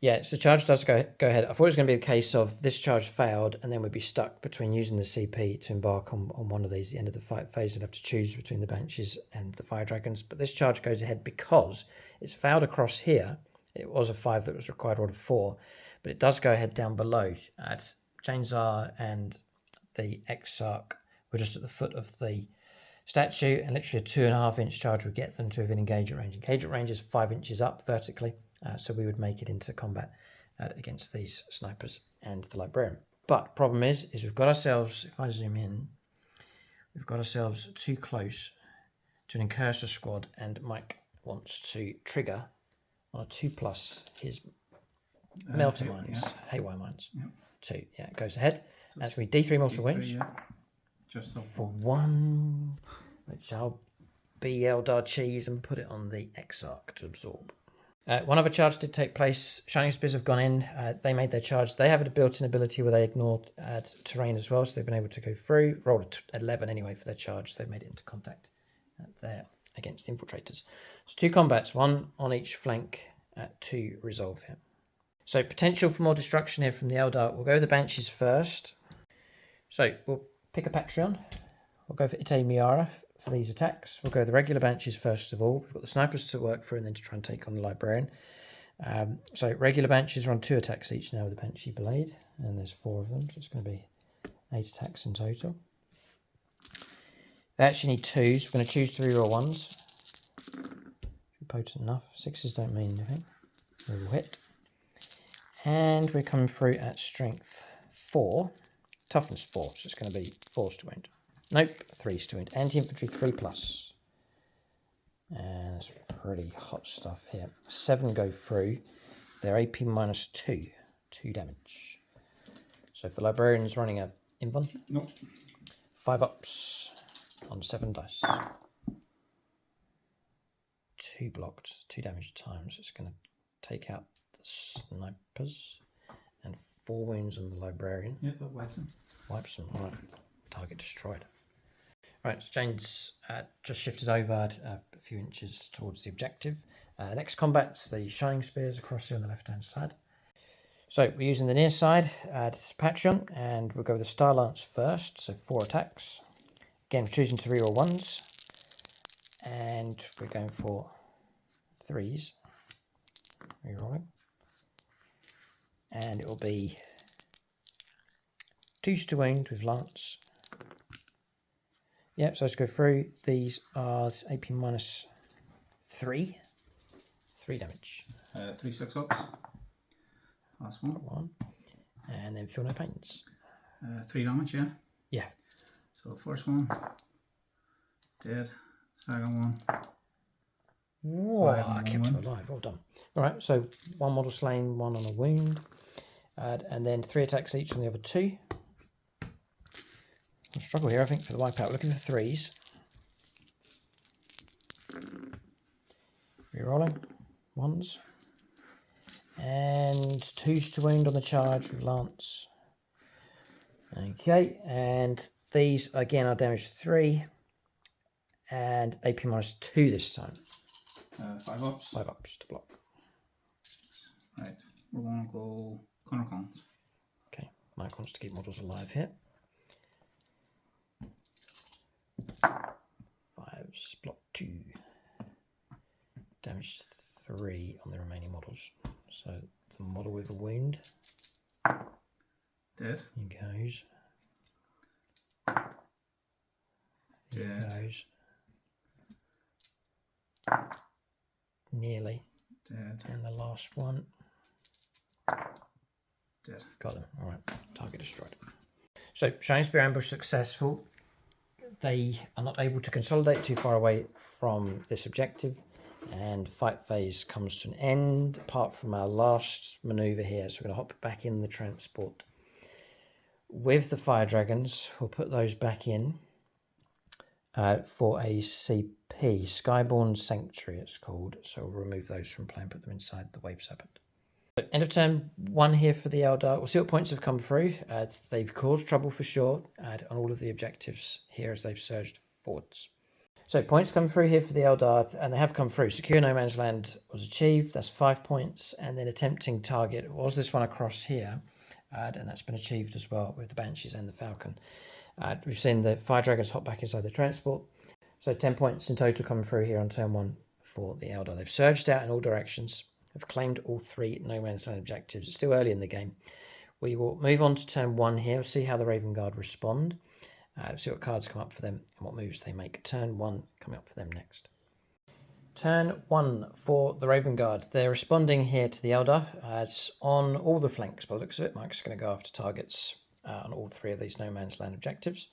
Yeah, so charge does go ahead. I thought it was going to be the case of this charge failed, and then we'd be stuck between using the CP to embark on one of these. At the end of the fight phase, we'd have to choose between the Banshees and the Fire Dragons. But this charge goes ahead because it's failed across here. It was a 5 that was required, or a 4, but it does go ahead down below. Janzar and the Exarch were just at the foot of the statue, and literally a 2.5-inch charge would get them to within engagement range. Engagement range is 5 inches up vertically, so we would make it into combat against these snipers and the librarian. But problem is we've got ourselves, if I zoom in, we've got ourselves too close to an Incursor squad, and Mike wants to trigger on a 2+ his melter mines, haywire mines. Yep. 2, yeah, it goes ahead. So that's going to be D3 mortal wounds. Yeah. Just for 1, which I'll be Eldar cheese and put it on the Exarch to absorb. One other charge did take place. Shining Spears have gone in. They made their charge. They have a built-in ability where they ignored terrain as well, so they've been able to go through. Rolled 11 anyway for their charge. So they've made it into contact there against the infiltrators. So 2 combats, 1 on each flank, 2 resolve here. So potential for more destruction here from the Eldar. We'll go with the Banshees first. So we'll pick a Patreon. We'll go for Ite Miara for these attacks. We'll go the regular Banshees first of all. We've got the snipers to work through and then to try and take on the Librarian. So regular Banshees are on 2 attacks each now with the Banshee Blade. And there's 4 of them, so it's going to be 8 attacks in total. They actually need 2s. We're going to choose 3 raw ones. Potent enough. 6s don't mean anything. We will hit. And we're coming through at strength 4. Toughness 4, so it's going to be 4s to wound. Nope, 3s to wound. Anti-infantry 3+. And it's pretty hot stuff here. 7 go through. They're AP -2. 2 damage. So if the Librarian's running a Invon, nope. 5 ups on 7 dice. 2 blocked, 2 damage a time, so it's going to take out the snipers. And 4 wounds on the Librarian. Yep, that wipes them. Wipes them, alright. Target destroyed. Right, so Jane's just shifted over a few inches towards the objective. Next combat's the Shining Spears across here on the left-hand side. So we're using the near side Patreon, and we'll go with the Star Lance first, so 4 attacks. Again, we're choosing 3 or 1s. And we're going for 3s. Rerolling. And it will be 2s to wound with Lance. Yep, so let's go through. These are AP -3. 3 damage. 3 6 ups. Last one. 1. And then feel no pains. 3 damage, yeah? Yeah. So first one. Dead. Second one. Whoa, I kept him alive. Well done. Alright, so 1 model slain, 1 on a wound. And then 3 attacks each on the other 2. I'll struggle here, I think, for the wipeout. We're looking for 3s. Rerolling. 1s. And 2s to wound on the charge with Lance. Okay, and these again are damage 3. And AP -2 this time. 5 ups. 5 ups to block. Right, we're going to go Cons. Okay, Mike wants to keep models alive here. 5s, block 2. Damage 3 on the remaining models. So the model with a wound. Dead. He goes. He Dead. goes. Nearly. Dead. And the last one. Dead. Got them. Alright. Target destroyed. So, Shining Spear ambush successful. They are not able to consolidate too far away from this objective. And fight phase comes to an end, apart from our last manoeuvre here. So we're going to hop back in the transport. With the Fire Dragons, we'll put those back in for a CP. Skyborn Sanctuary it's called. So we'll remove those from play and put them inside the Wave Serpent. So end of turn 1 here for the Eldar. We'll see what points have come through. They've caused trouble for sure on all of the objectives here as they've surged forwards. So points come through here for the Eldar, and they have come through. Secure no man's land was achieved. That's 5 points. And then attempting target was this one across here. And that's been achieved as well with the Banshees and the Falcon. We've seen the Fire Dragons hop back inside the transport. So 10 points in total coming through here on turn 1 for the Eldar. They've surged out in all directions. Have claimed all 3 no man's land objectives. It's still early in the game. We will move on to turn 1 here. We'll see how the Raven Guard respond. See what cards come up for them and what moves they make. Turn 1 coming up for them next. Turn 1 for the Raven Guard. They're responding here to the Eldar. It's on all the flanks by the looks of it. Mike's going to go after targets on all 3 of these no man's land objectives.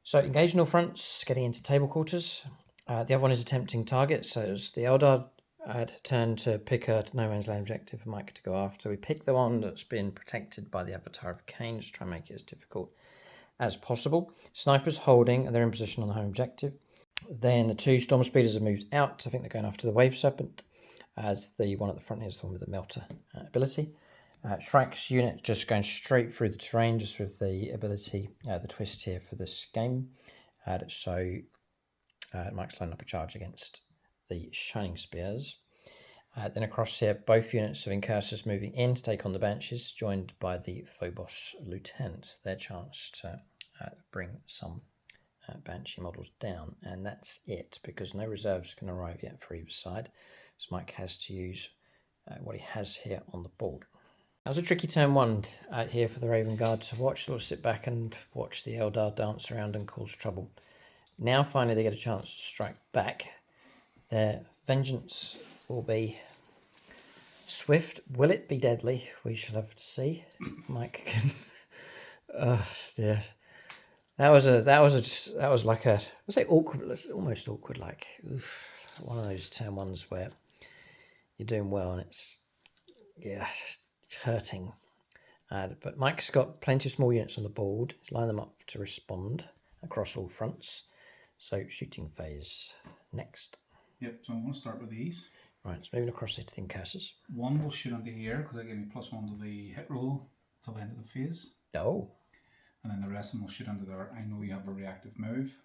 So engage in all fronts, getting into table quarters. The other one is attempting targets. So as the Eldar had turned to pick a no man's land objective for Mike to go after, we pick the one that's been protected by the Avatar of Cain, just try and make it as difficult as possible. Snipers holding, and they're in position on the home objective. Then the 2 Storm Speeders have moved out. I think they're going after the Wave Serpent, as the one at the front here is the one with the Melter ability. Shrike's unit just going straight through the terrain, just with the ability, the twist here for this game. So Mike's lining up a charge against the Shining Spears. Then across here, both units of Incursors moving in to take on the Banshees, joined by the Phobos Lieutenant. Their chance to bring some Banshee models down. And that's it, because no reserves can arrive yet for either side. So Mike has to use what he has here on the board. That was a tricky turn 1 here for the Raven Guard to watch. Sort of sit back and watch the Eldar dance around and cause trouble. Now finally they get a chance to strike back. Their vengeance will be swift. Will it be deadly? We shall have to see. Mike can... Oh dear. That was like a, I'd say awkward, almost awkward, like oof, one of those turn 1s where you're doing well and it's, yeah, hurting. But Mike's got plenty of small units on the board. He's lined them up to respond across all fronts. So shooting phase next. Yep, so I'm going to start with these. Right, it's moving across here to the Incursors. 1 will shoot onto here because that gave me +1 to the hit roll till the end of the phase. Oh. And then the rest of them will shoot under there. I know you have a reactive move,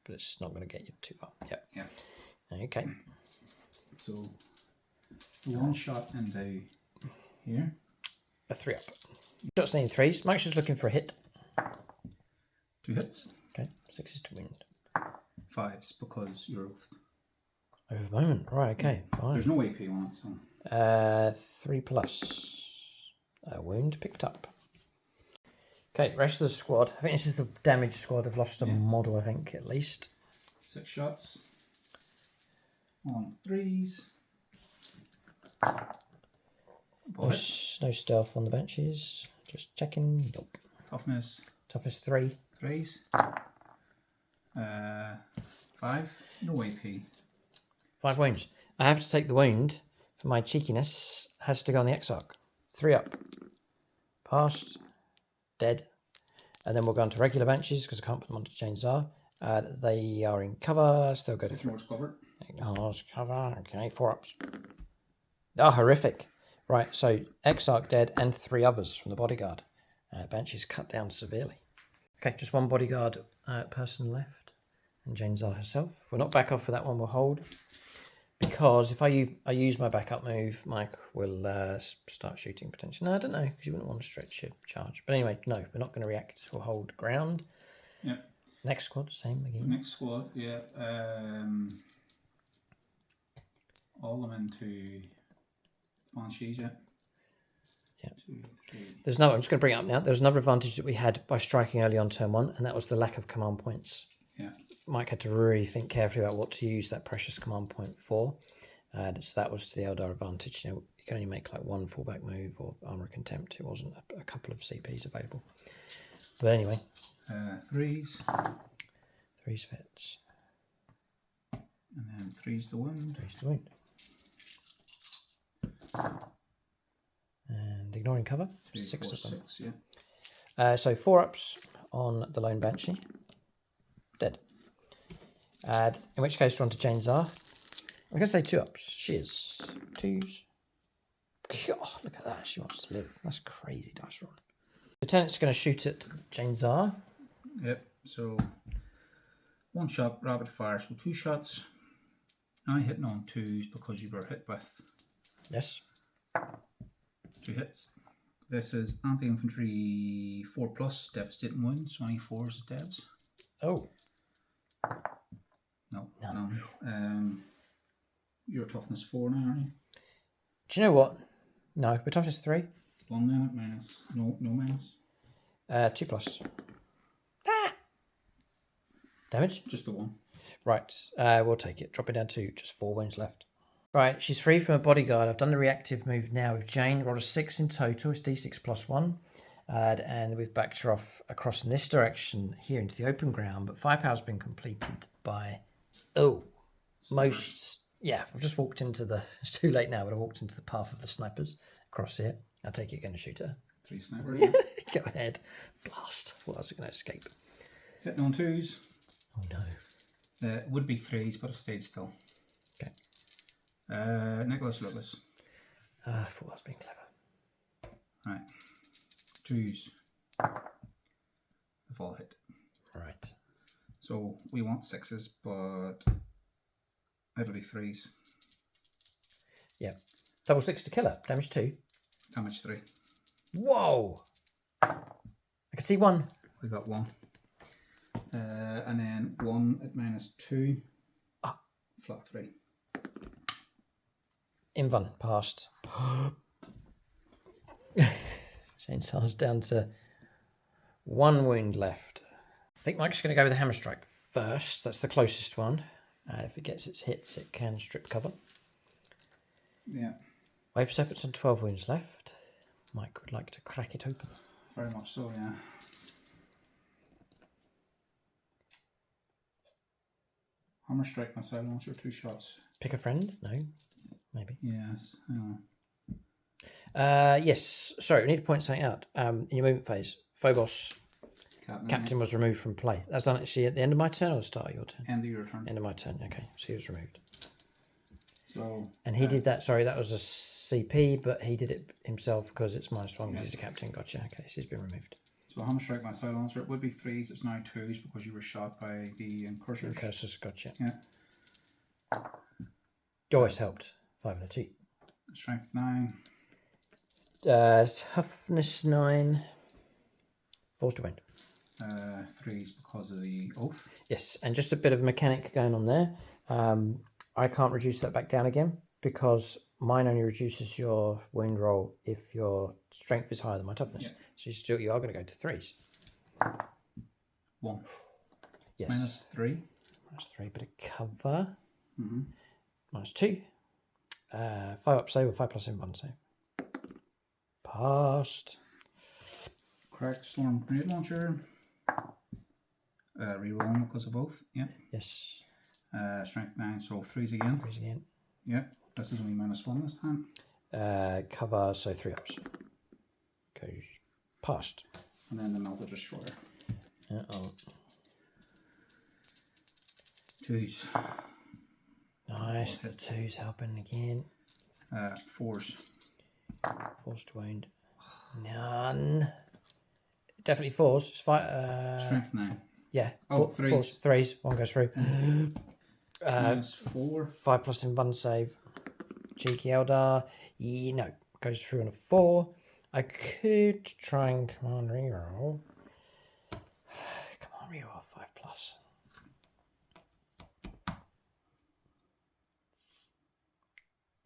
but it's not going to get you too far. Yep. Yeah. Okay. So 1 shot into here. A 3-up. Shots needing 3s. Mike's just looking for a hit. 2 hits. Okay. 6s to wound. 5s because you're oath. Over the moment. Right, okay. Fine. There's no AP on it, so. 3+. A wound picked up. Okay, rest of the squad. I think this is the damage squad. I've lost a model, I think, at least. 6 shots. On 3s. No stealth on the benches. Just checking. Nope. Toughness. Toughness 3. 3s. 5. No AP. 5 wounds. I have to take the wound for my cheekiness. Has to go on the Exarch. 3 up. Passed. Dead. And then we'll go on to regular Banshees because I can't put them onto Chain Czar. They are in cover. Still go to 3. Cover. Cover. Okay, 4 ups. Oh, horrific. Right, so Exarch dead and 3 others from the bodyguard. Banshees cut down severely. Okay, just 1 bodyguard person left. And Jane Czar herself. We're not back off for that one, we'll hold. Because if I use my backup move, Mike will start shooting potentially. No, I don't know, because you wouldn't want to stretch your charge. But anyway, no, we're not going to react. We'll hold ground. Yep. Next squad, same again. Next squad, yeah. All of them into Banshees, yeah. Yeah. 2, 3. There's no. I'm just going to bring it up now. There's another advantage that we had by striking early on turn 1, and that was the lack of command points. Yeah. Mike had to really think carefully about what to use that precious command point for. So that was to the Eldar advantage. You know, you can only make like 1 fallback move or armor contempt. It wasn't a couple of CPs available. But anyway. 3s. 3s fits. And then 3s to wound. 3s to wound. And ignoring cover. 3, 6 4, of them. 6, yeah. So 4 ups on the lone Banshee. Dead. In which case we're on to Jane Czar. I'm going to say 2 ups. She is 2s. Oh, look at that. She wants to live. That's crazy dice roll. Lieutenant's going to shoot at Jane Czar. Yep. So One shot, rapid fire, so 2 shots. I hitting on 2s because you were hit with. Yes. 2 hits. This is anti-infantry 4+, devastating wounds, so any 4s is devs. Oh. No, none. Your toughness 4 now, aren't you? Do you know what? No, we're toughness 3. 1 minute minus, no minus. 2+. Ah! Damage? Just the 1. Right, we'll take it. Drop it down to just 4 wounds left. Right, she's free from a bodyguard. I've done the reactive move now with Jane. Rolled a 6 in total. It's d6 plus 1. And we've backed her off across in this direction here into the open ground. But firepower's been completed by... Oh, most... Yeah, I've just walked into the... It's too late now, but I walked into the path of the snipers across here. I take it you're going to shoot her. 3 snipers. Yeah. Go ahead. Blast. What else is going to escape? Hitting on 2s. Oh, no. Would be 3s, but I've stayed still. Okay. Nicholas Lucas. I thought I was being clever. Right. 2s. They've all hit. Right. So we want 6s, but it'll be 3s. Yeah. Double 6 to kill her. Damage 2. Damage 3. Whoa! I can see 1. We got 1. And then 1 at -2. Ah. Flat 3. Invan passed. Chainsaw's down to 1 wound left. I think Mike's going to go with the hammer strike first. That's the closest one. If it gets its hits, it can strip cover. Yeah. Wave serpent's on 12 wounds left. Mike would like to crack it open. Very much so, yeah. Hammer strike, missile launcher, 2 shots. Pick a friend? No. Maybe. Yes, hang on. Yes. Sorry, we need to point something out. In your movement phase, Phobos, Captain was removed from play. That's done actually at the end of my turn or the start of your turn? End of your turn. End of my turn, okay. So he was removed. So. And he did that, sorry, that was a CP, but he did it himself because it's -1 because he's a captain. Gotcha. Okay, so he's been removed. So hammer strike, my silencer, it would be 3s, it's now 2s because you were shot by the incursors. Incursors, gotcha. Yeah. You always helped. 5 and a 2. Strength 9. Toughness 9. Force to wind. 3s because of the oath. Yes, and just a bit of mechanic going on there. I can't reduce that back down again because mine only reduces your wound roll if your strength is higher than my toughness. Yeah. So you are going to go to 3s. 1. Yes. -3. -3, bit of cover. Mm-hmm. -2. 5 up save or 5+ in 1 save. Passed. Crack storm grenade launcher. Rerolling because of both. Yeah. Yes. Strength 9, so 3s again. 3s again. Yeah. This is only -1 this time. Cover, so 3 ups. Goes past. And then the melted destroyer. Uh-oh. 2s. Nice. The 2's helping again. 4s. Forced wound. None. Definitely 4s. It's Strength 9. Yeah. Oh, 3s. 3s. 1 goes through. -4. 5+ in 1 save. Cheeky Eldar. No. Goes through on a 4. I could try and command reroll. Command reroll 5+.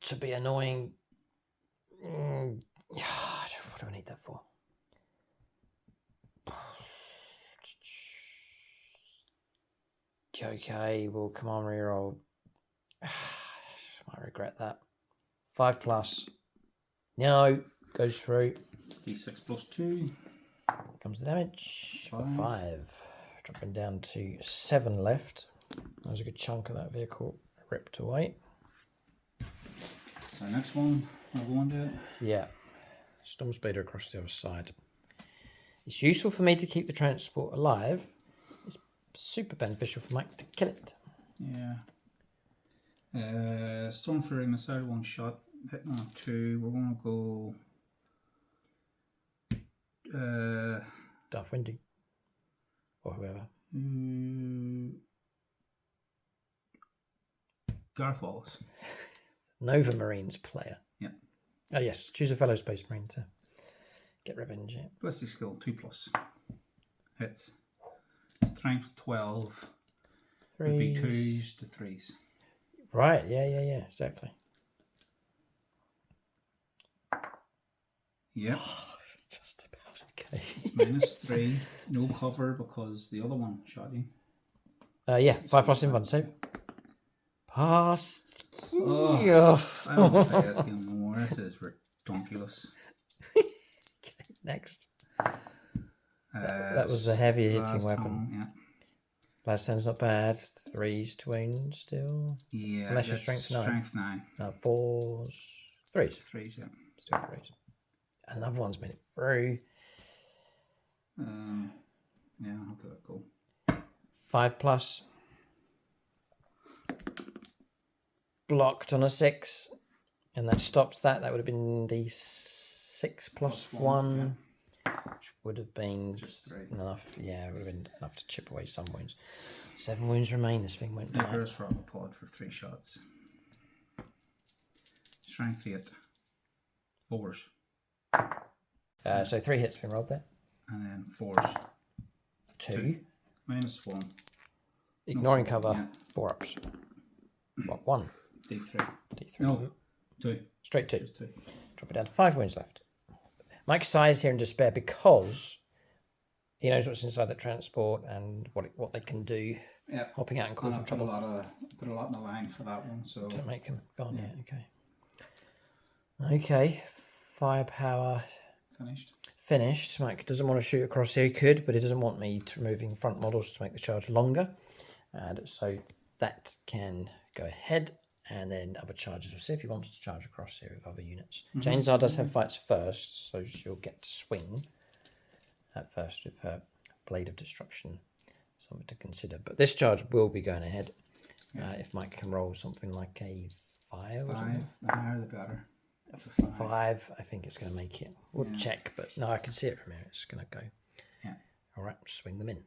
To be annoying. What do I need that for? Okay, well, come on, reroll. Might regret that. 5+. No, goes through. D6 plus 2. Comes the damage. 5. Dropping down to 7 left. There's a good chunk of that vehicle ripped away. So next one, I'll go into it. Yeah. Storm speeder across the other side. It's useful for me to keep the transport alive. It's super beneficial for Mike to kill it. Yeah. Storm Fury missile, 1 shot, hitting on 2. We're going to go. Darth Windy. Or whoever. Garth Wallace. Nova Marines player. Yeah. Oh yes, choose a fellow Space Marine to get revenge. Yeah. Ballistic skill 2+. Hits. Strength 12. Would be 2s to 3s. Right. Yeah. Exactly. Yep. Just about okay. It's -3. No cover because the other one shot you. Yeah. 5+ invuln save. Pass. Oh, I don't play this game anymore. This is ridiculous. Okay, next. That was a heavy hitting weapon. Yeah. Blast not bad. 3s to wound still. Yeah. Unless your strength 9. Strength 9. No, 4s. 3s. 3s, yeah. Still 3s. Another one's made it through. Yeah, I'll let it go. 5+. Blocked on a 6. And that stops that. That would have been the 6 plus 1. Yeah. Which would have been enough. Yeah, it would have been enough to chip away some wounds. 7 wounds remain. This thing went down. Never's from a pod for 3 shots. Strength 8. 4s. So 3 hits been rolled there. And then 4s. 2. -1. Ignoring cover. 4 ups. What? 1. D3. D3. No. 2. Straight 2. Just 2. Drop it down to 5 wounds left. Mike sighs here in despair because he knows what's inside the transport and what they can do. Yeah. Hopping out and causing trouble. Put a lot in the line for that one. So to make him gone. Yeah. Okay. Firepower. Finished. Mike doesn't want to shoot across here. He could, but he doesn't want me moving front models to make the charge longer. And so that can go ahead. And then other charges. We'll see if he wants to charge across here with other units. Chainsaw does have fights first, so she'll get to swing at first with her Blade of Destruction. Something to consider. But this charge will be going ahead. If Mike can roll something like a 5 or something. The higher the better. That's a 5. I think it's going to make it. We'll check, but no, I can see it from here. It's going to go. Yeah. All right, swing them in.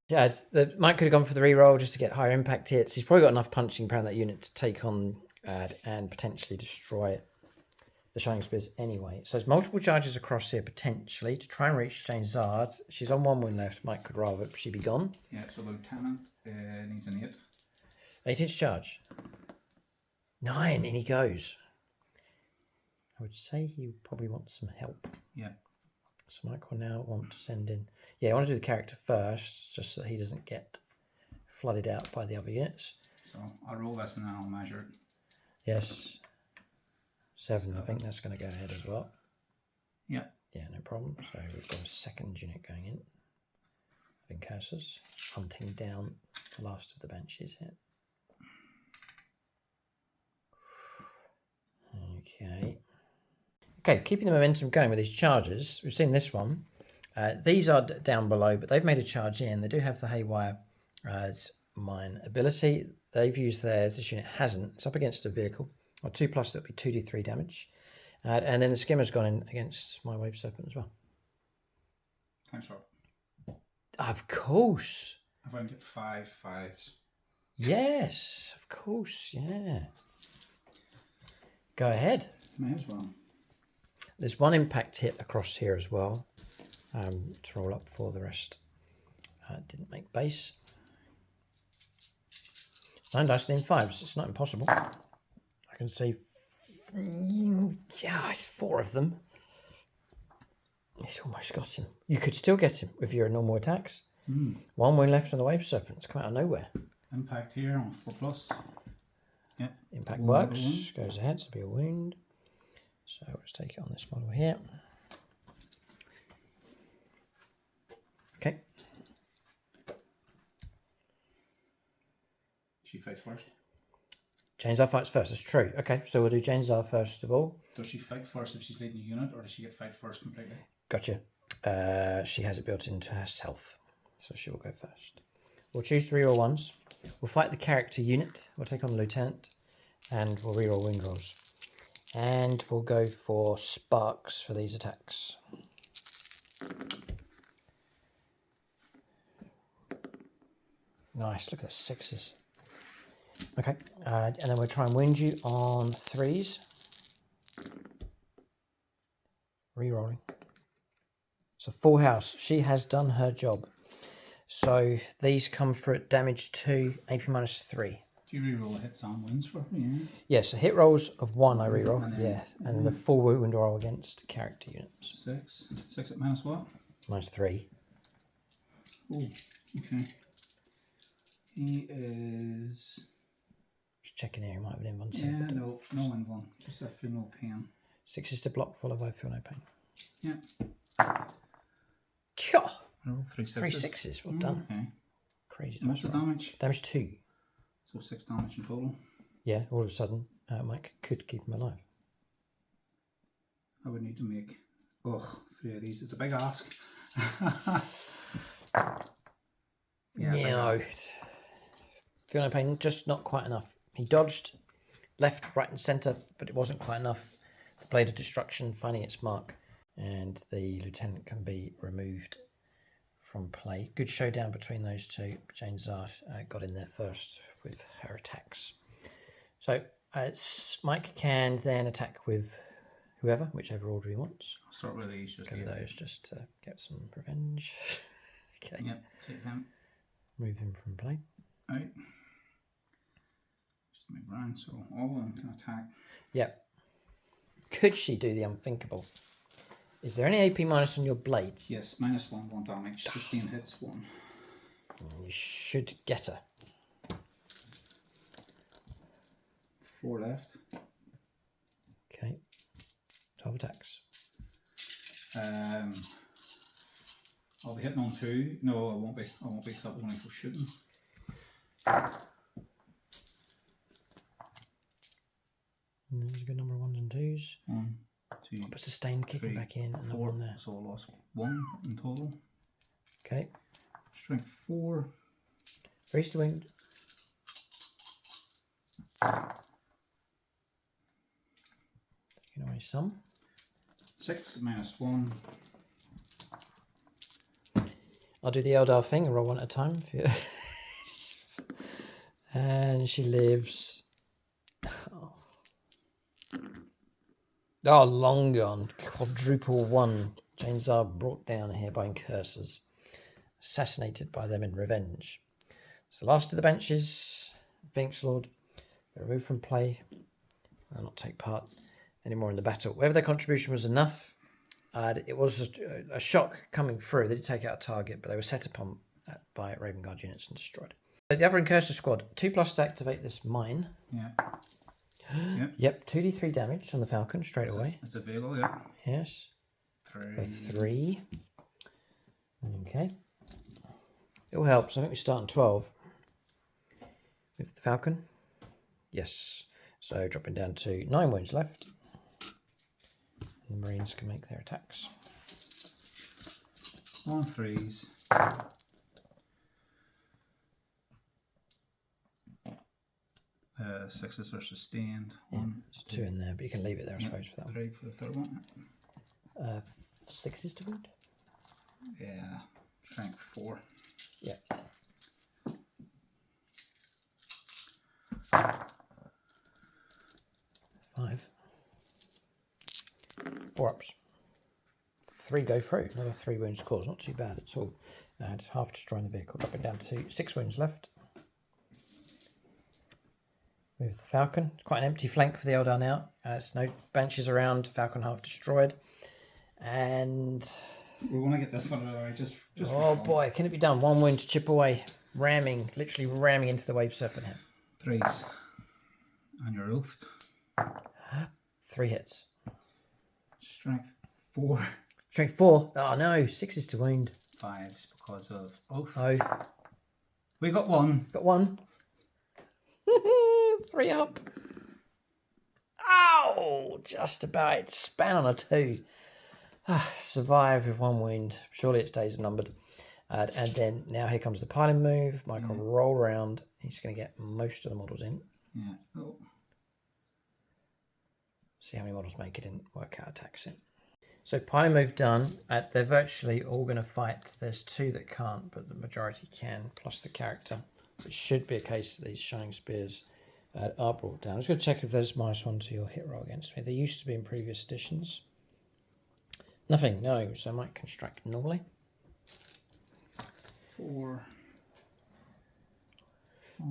Yeah, Mike could have gone for the reroll just to get higher impact hits. He's probably got enough punching power in that unit to take on and potentially destroy the Shining Spears anyway. So there's multiple charges across here potentially to try and reach Jane Zard. She's on 1 wound left. Mike could rather she be gone. Yeah, so Lieutenant needs an 8. 8-inch charge. 9, and he goes. I would say he probably wants some help. Yeah. So Mike will now want to send in... Yeah, I want to do the character first, just so he doesn't get flooded out by the other units. So I'll roll this and then I'll measure it. Yes. 7, I think that's going to go ahead as well. Yeah. Yeah, no problem. So we've got a second unit going in. Vincasas, hunting down the last of the Banshees here. Okay, keeping the momentum going with these charges. We've seen this one. These are down below, but they've made a charge in. They do have the Haywire mine ability. They've used theirs. This unit hasn't. It's up against a vehicle. Or 2+, that'll be 2d3 damage. And then the Skimmer's gone in against my Wave Serpent as well. Thanks, Rob. Of course. I've only got 5 5s. Yes, of course, yeah. Go ahead. May as well. There's 1 impact hit across here as well. To roll up for the rest. Didn't make base. 9 dice and 5s. It's not impossible. I can see. Yeah, it's 4 of them. He's almost got him. You could still get him with your normal attacks. 1 wound left on the Wave Serpent. It's come out of nowhere. Impact here on 4+. Yeah. Impact works. Goes ahead. So it'll be a wound. So let's take it on this model here. Okay. She fights first. Chainsaw fights first. That's true. Okay, so we'll do Chainsaw first of all. Does she fight first if she's leading a unit, or does she get fight first completely? Gotcha. She has it built into herself, so she will go first. We'll choose 3 reroll ones. We'll fight the character unit. We'll take on the lieutenant, and we'll reroll wing rolls. And we'll go for sparks for these attacks. Nice. Look at the 6s. Okay, and then we'll try and wound you on 3s. Rerolling. So full house. She has done her job. So these come for damage 2, AP -3. Do you reroll hits and wounds for her? Yeah. Yeah, so hit rolls of 1 I reroll. And then- Yeah, and then the full wound roll against character units. 6. 6 at minus what? -3. Oh, okay. He is... Just checking here, he might have been in one Yeah, second. no inv1. Just a funeral pain. 6 is to block, followed by feel no pain. Yeah. Kyo! Roll 3 6s. 3 6s, well done. Okay. Crazy. And what's the damage? Damage 2. So 6 damage in total. Yeah, all of a sudden, Mike could keep him alive. I would need to make 3 of these. It's a big ask. No. Feel no pain, just not quite enough. He dodged left, right, and centre, but it wasn't quite enough. The Blade of Destruction finding its mark, and the lieutenant can be removed from play. Good showdown between those two. Jane Zard got in there first with her attacks. So Mike can then attack with whoever, whichever order he wants. I'll start with these. Just Go with those just to get some revenge. Okay. Yep, take him. Move him from play. Out. Just move round so all of them can attack. Yep. Could she do the unthinkable? Is there any AP minus on your blades? Yes, -1 damage. 16 hits 1. You should get her. 4 left. Okay. 12 attacks. I'll be hitting on 2. No, I won't be. I won't be because that was only for shooting. There's a good number of 1s and 2s. 1, 2, But sustain, kicking 3, back in, another 4. one there. So I lost 1 in total. Okay. Strength 4. 3 to wound. Taking away some. 6 -1. I'll do the Eldar thing and roll one at a time. And she lives. Oh, long gone. Quadruple 1. Janes are brought down here by curses. Assassinated by them in revenge. So last of the benches. Phoenix Lord. They're removed from play. They'll not take part anymore in the battle. Whether their contribution was enough, it was a shock coming through. They did take out a target, but they were set upon by Raven Guard units and destroyed. The other Incurser squad, 2+ to activate this mine. Yeah. Yep. Yep, 2d3 damage on the Falcon straight away. It's a vehicle, yeah. Yes. 3. For 3. Okay. It all helps. I think we start on 12 with the Falcon. Yes. So dropping down to 9 wounds left. The Marines can make their attacks. 1 3s. Sixes are sustained. Yeah, 1, there's 2 in there, but you can leave it there, I suppose, for that one. 3 for the third one. 6s to wound? Yeah. Strength 4. Yeah. Five. 4 ups. 3 go through. Another 3 wounds caused. Not too bad at all. And half destroying the vehicle. Dropping down to 6 wounds left. With the Falcon. It's quite an empty flank for the Eldar now. There's no benches around. Falcon half destroyed. And... we want to get this one out of the way. Just oh boy, can it be done? 1 wound to chip away. Ramming. Literally ramming into the Wave Serpent head. 3s. And you're oofed. 3 hits. Strength 4. Strength 4. Oh no, 6s to wound. 5s because of oath. Oh. We got 1. Got 1. 3 up. Ow! Just about. It span on a 2. Survive with 1 wound. Surely its days are numbered. And then now here comes the piling move. Michael roll around. He's going to get most of the models in. Yeah. Oh. See how many models make it in. Work out attacks in. So piling move done. They're virtually all going to fight. There's 2 that can't, but the majority can, plus the character. So it should be a case that these Shining Spears are brought down. I'm just going to check if there's -1 to your hit roll against me. They used to be in previous editions. Nothing, no, so I might construct normally. 4, 5.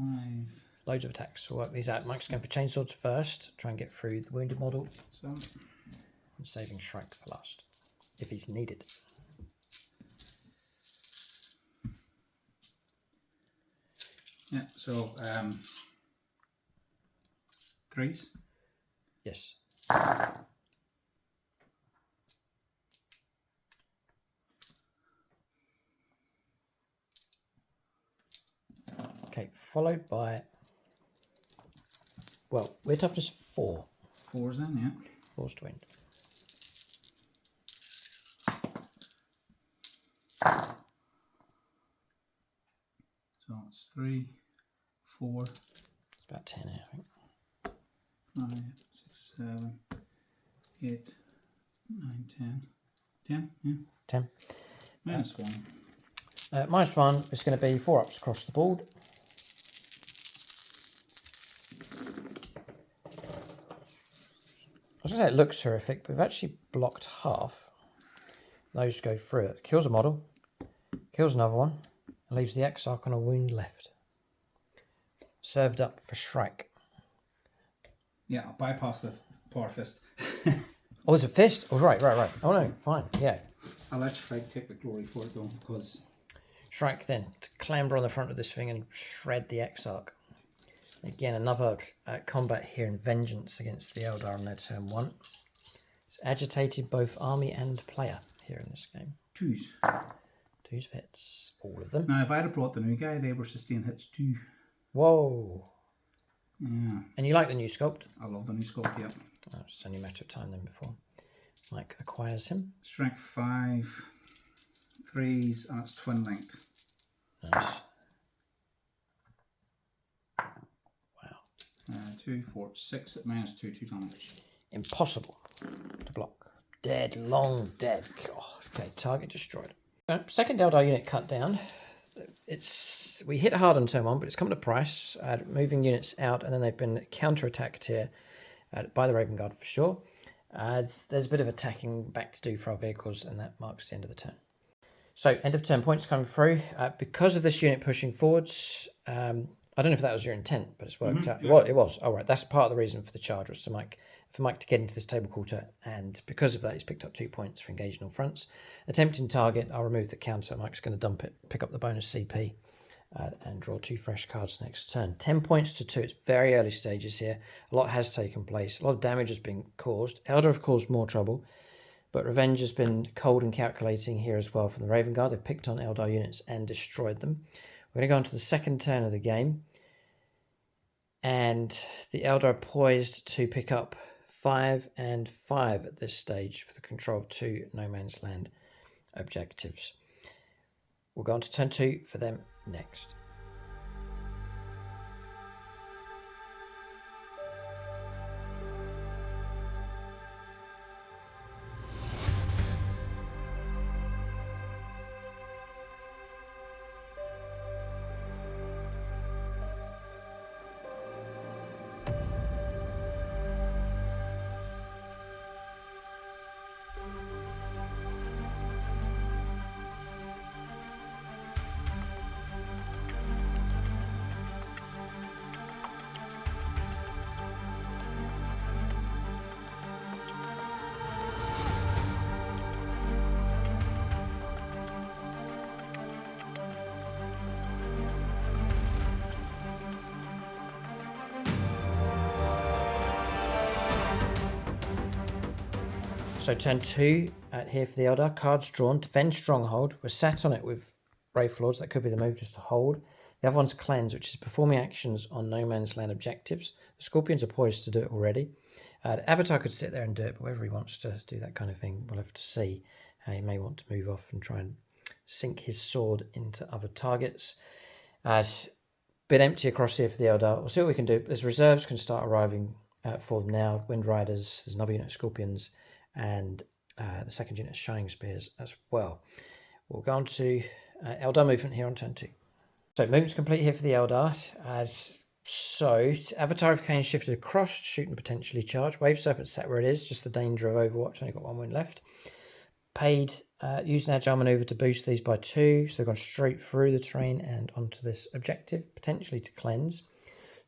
Loads of attacks. We'll work these out. Mike's going for chainswords first. Try and get through the wounded model. 7. And saving Shrike for last, if he's needed. Yeah, so 3s. Yes. Okay, followed by, well, we're toughness 4. 4s then, yeah. 4's to wind. So it's 3, 4, It's about 10 here, I think. 5, 6, 7, 8, 9, 10. 10, yeah. 10. -1. -1 is going to be 4 ups across the board. I was going to say it looks horrific, but we've actually blocked half. Those go through it. Kills a model, kills another one, and leaves the Exarch on a wound left. Served up for Shrike. Yeah, I'll bypass the power fist. Oh, it's a fist? Oh, right. Oh, no, fine, yeah. I'll let Shrike take the glory for it though, because... Shrike then to clamber on the front of this thing and shred the Exarch. Again, another combat here in Vengeance against the Eldar on their turn 1. It's agitated both army and player here in this game. 2s. 2's hits, all of them. Now, if I'd have brought the new guy, they were sustained hits 2. Whoa. Yeah. And you like the new sculpt? I love the new sculpt, yeah. Oh, it's only a matter of time then before Mike acquires him. Strength 5, 3s, and it's twin linked. Nice. Wow. 2, 4, 6 at -2, 2 damage. Impossible to block. Dead, long dead. God. Okay, target destroyed. Second Eldar unit cut down. We hit hard on turn 1, but it's come at a price. Moving units out, and then they've been counter-attacked here by the Raven Guard for sure. There's a bit of attacking back to do for our vehicles, and that marks the end of the turn. So, end of turn points come through. Because of this unit pushing forwards, I don't know if that was your intent, but it's worked out. Yeah. It was. All right, that's part of the reason for the charge was for Mike to get into this table quarter, and because of that, he's picked up 2 points for engaging all fronts. Attempting target, I'll remove the counter. Mike's going to dump it, pick up the bonus CP, and draw 2 fresh cards next turn. 10 points to 2. It's very early stages here. A lot has taken place. A lot of damage has been caused. Eldar have caused more trouble, but revenge has been cold and calculating here as well from the Raven Guard. They've picked on Eldar units and destroyed them. We're going to go on to the second turn of the game, and the Eldar are poised to pick up 5 and 5 at this stage for the control of 2 no man's land objectives. We'll go on to turn 2 for them next. So turn 2 here for the Eldar. Cards drawn. Defend Stronghold. We're sat on it with Wraith Lords. That could be the move just to hold. The other one's Cleanse, which is performing actions on no man's land objectives. The Scorpions are poised to do it already. The Avatar could sit there and do it, but whether he wants to do that kind of thing, we'll have to see. He may want to move off and try and sink his sword into other targets. Bit empty across here for the Eldar. We'll see what we can do. There's reserves can start arriving for them now. Wind Riders, there's another unit of Scorpions, and the second unit is Shining Spears as well. We'll go on to Eldar movement here on turn 2. So movement's complete here for the Eldar. So Avatar of Cain shifted across, shooting potentially charged. Wave Serpent sat where it is, just the danger of Overwatch. Only got 1 wound left. Paid, used an agile maneuver to boost these by 2, so they've gone straight through the terrain and onto this objective, potentially to cleanse.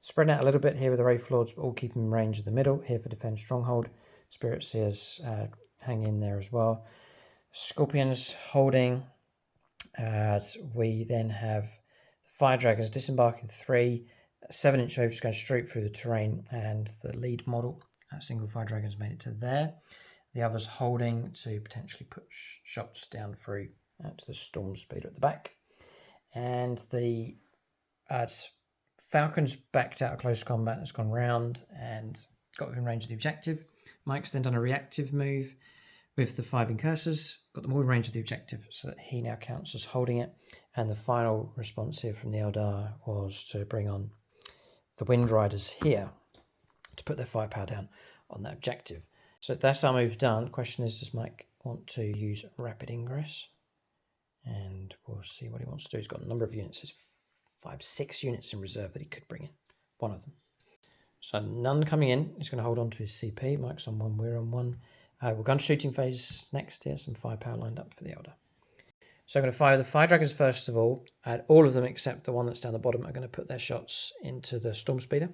Spread out a little bit here with the Wraith Lords, but all keeping range of the middle. Here for defend stronghold. Spirit Seers hang in there as well. Scorpions holding. We then have the Fire Dragons disembarking 3. 7-inch waves going straight through the terrain, and the lead model, single Fire Dragon's made it to there. The others holding to potentially put shots down through to the Storm Speeder at the back. And the Falcon's backed out of close combat and has gone round and got within range of the objective. Mike's then done a reactive move with the 5 incursors, got them all in range of the objective, so that he now counts as holding it. And the final response here from the Eldar was to bring on the Wind Riders here to put their firepower down on that objective. So that's our move done. The question is, does Mike want to use rapid ingress? And we'll see what he wants to do. He's got a number of units. There's 6 units in reserve that he could bring in. One of them. So none coming in. He's going to hold on to his CP. Mike's on 1, we're on 1. We'll go on shooting phase next here. Some firepower lined up for the Eldar. So I'm going to fire the Fire Dragons first of all. All of them except the one that's down the bottom are going to put their shots into the Storm Speeder.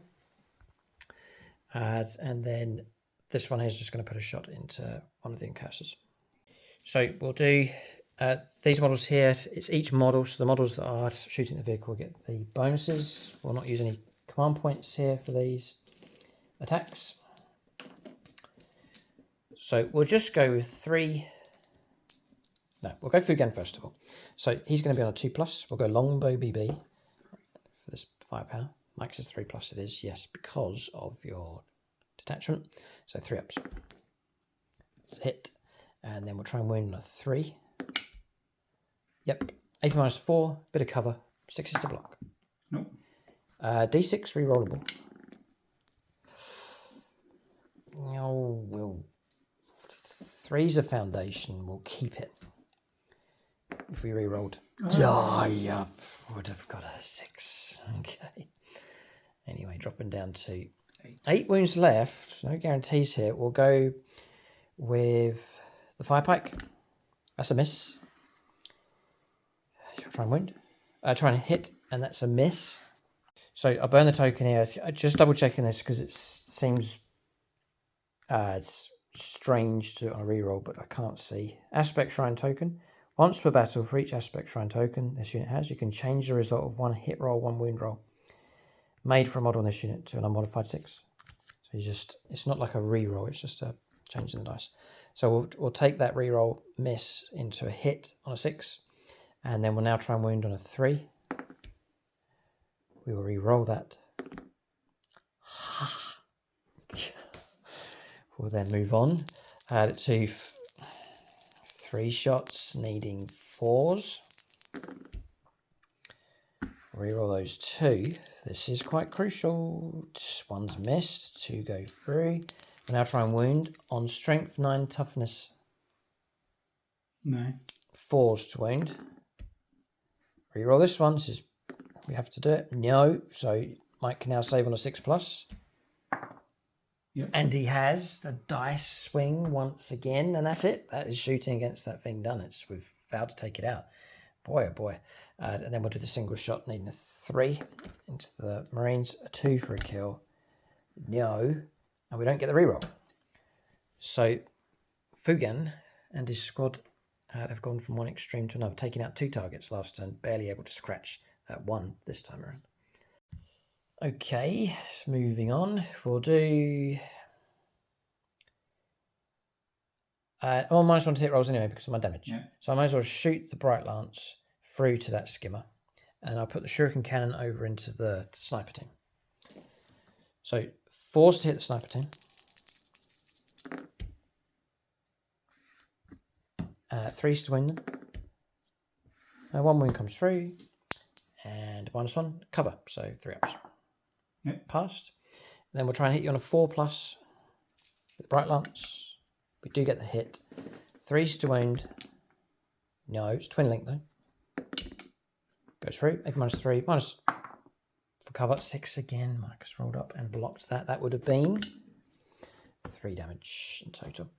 And then this one here is just going to put a shot into one of the incursors. So we'll do these models here. It's each model. So the models that are shooting the vehicle will get the bonuses. We'll not use any command points here for these attacks. So we'll just go with 3. No, we'll go Fugan first of all. So he's going to be on a 2+. We'll go Longbow BB for this firepower. Mike says 3+ it is. Yes, because of your detachment. So 3 ups. It's a hit. And then we'll try and wound on a 3. Yep. AP -4, bit of cover. 6 is to block. Nope. D6 rerollable. Oh, we'll 3's a foundation. We'll keep it. If we re-rolled. Yeah, would have got a 6. Okay. Anyway, dropping down to 8 wounds left. No guarantees here. We'll go with the Fire Pike. That's a miss. Try and wound. Try and hit, and that's a miss. So I'll burn the token here. Just double checking this because it seems it's strange to do it on a reroll, but I can't see. Aspect Shrine token. Once per battle, for each Aspect Shrine token this unit has, you can change the result of 1 hit roll, 1 wound roll made for a model in this unit to an unmodified 6. So it's not like a reroll, it's just a change in the dice. So we'll take that reroll miss into a hit on a 6, and then we'll now try and wound on a 3. We will re-roll that. We'll then move on to 3 shots needing 4s. Reroll those 2. This is quite crucial. 1's missed. 2 go through. We'll now try and wound on strength 9 toughness. No. 4s to wound. Reroll this one. We have to do it. No. So Mike can now save on a 6+. Yep. And he has the dice swing once again, and that's it. That is shooting against that thing done. We've vowed to take it out. Boy, oh boy. And then we'll do the single shot, needing a 3 into the Marines, a 2 for a kill. No. And we don't get the reroll. So Fugan and his squad have gone from one extreme to another, taking out 2 targets last turn, barely able to scratch 1 this time around. Okay, moving on. We'll do... -1 to hit rolls anyway because of my damage. Yeah. So I might as well shoot the Bright Lance through to that skimmer. And I'll put the Shuriken Cannon over into the sniper team. So 4s to hit the sniper team. 3s to win them. 1 wound comes through. And -1, cover. So 3 ups. Yep. Passed. And then we'll try and hit you on a 4+ with the Bright Lance. We do get the hit. 3s to wound. No, it's twin link though. Goes through. 8 minus 3. Minus for cover. 6 again. Marcus rolled up and blocked that. That would have been 3 damage in total.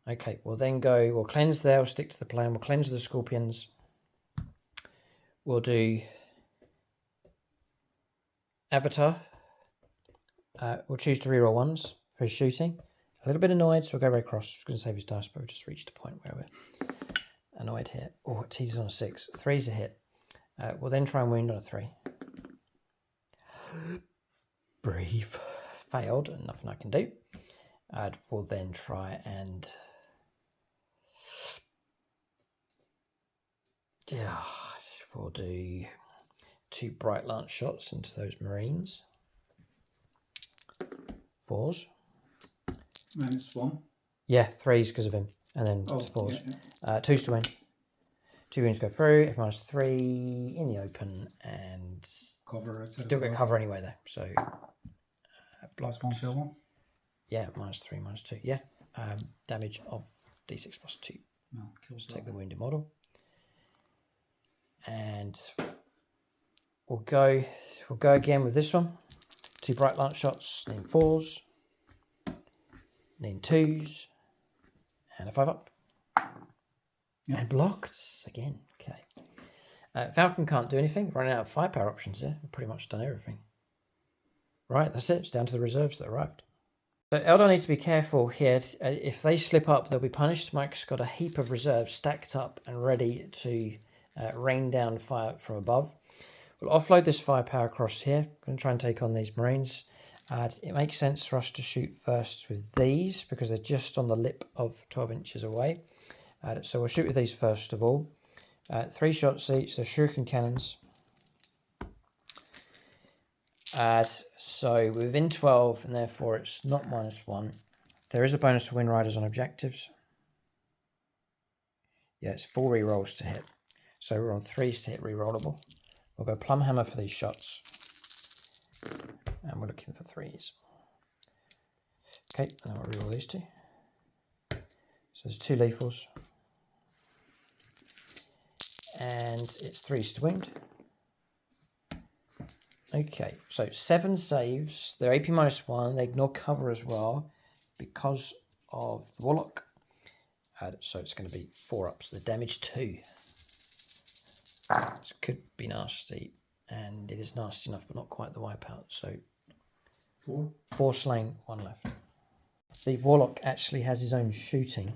Okay, we'll then go, we'll cleanse there, we'll stick to the plan, we'll cleanse the scorpions. We'll do Avatar. We'll choose to reroll 1s for his shooting. A little bit annoyed, so we'll go right across. I was going to save his dice, but we've just reached a point where we're annoyed here. Oh, it teases on a 6. 3's a hit. We'll then try and wound on a 3. Breathe. Failed, and nothing I can do. We'll then try and... yeah, we'll do 2 bright lance shots into those marines. 4s. -1. Yeah, 3s because of him, and then 4s. Yeah. 2s to win. 2 wounds go through. Minus 3 in the open, and Cover. Still get cover anyway though. So +1, fill 1. Yeah, -3, -2. Yeah, damage of d6 +2. No, kills Take the wounded model. And we'll go again with this one. 2 bright lance shots, then 4s, then 2s, and a 5 up. Yeah. And blocked again. Okay. Falcon can't do anything. Running out of firepower options there. We've pretty much done everything. Right, that's it. It's down to the reserves that arrived. So Eldar needs to be careful here. If they slip up, they'll be punished. Mike's got a heap of reserves stacked up and ready to rain down fire from above. We'll offload this firepower across here. Going to try and take on these marines. It makes sense for us to shoot first with these because they're just on the lip of 12 inches away. So we'll shoot with these first of all. 3 shots each. They're shuriken cannons. So within 12, and therefore it's not -1. There is a bonus for wind riders on objectives. Yeah, it's 4 rerolls to hit. So we're on 3s to hit rerollable. We'll go plum hammer for these shots. And we're looking for 3s. Okay, and then we'll reroll these 2. So there's 2 lethals. And it's 3s to wound. Okay, so 7 saves. They're AP -1. They ignore cover as well because of the Warlock. So it's going to be 4 ups. The damage 2. This could be nasty, and it is nasty enough, but not quite the wipeout. So 4 slain, 1 left. The Warlock actually has his own shooting.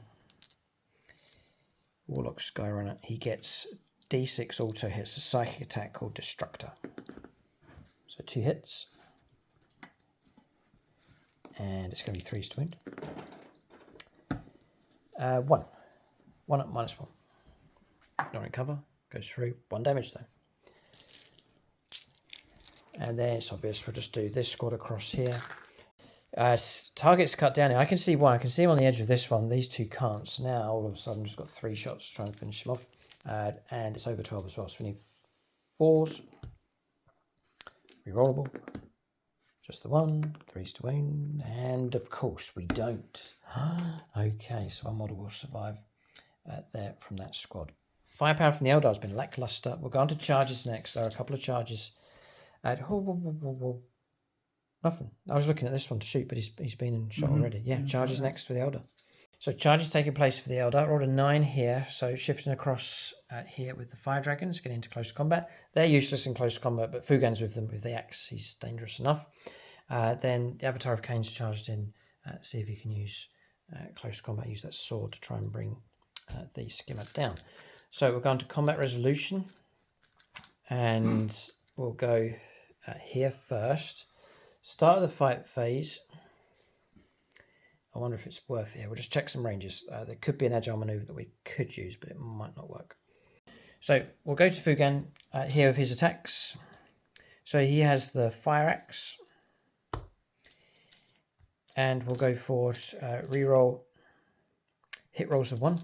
Warlock Skyrunner. He gets D6 auto hits, a psychic attack called Destructor. So 2 hits. And it's going to be 3s to wound. 1. 1 up -1. Not in cover. Goes through. 1 damage though. And then it's obvious we'll just do this squad across here. Target's cut down here. I can see one. I can see him on the edge of this one. These 2 can't. So now all of a sudden just got 3 shots to try and finish him off. And it's over 12 as well. So we need 4s. Rerollable. Just the 1. 3s to wound. And of course we don't. Okay, so our model will survive there from that squad. Firepower from the Eldar has been lackluster. We'll go on to charges next. There are a couple of charges. Nothing. I was looking at this one to shoot, but he's been shot already. Yeah, charges next for the Eldar. So charges taking place for the Eldar. Rolled a 9 here, so shifting across here with the fire dragons, getting into close combat. They're useless in close combat, but Fugan's with them with the axe. He's dangerous enough. Then the Avatar of Cain's charged in. See if he can use close combat. Use that sword to try and bring the skimmer down. So we're going to combat resolution, and we'll go here first. Start of the fight phase. I wonder if it's worth it. We'll just check some ranges. There could be an agile maneuver that we could use, but it might not work. So we'll go to Fugan here with his attacks. So he has the fire axe. And we'll go for reroll hit rolls of 1.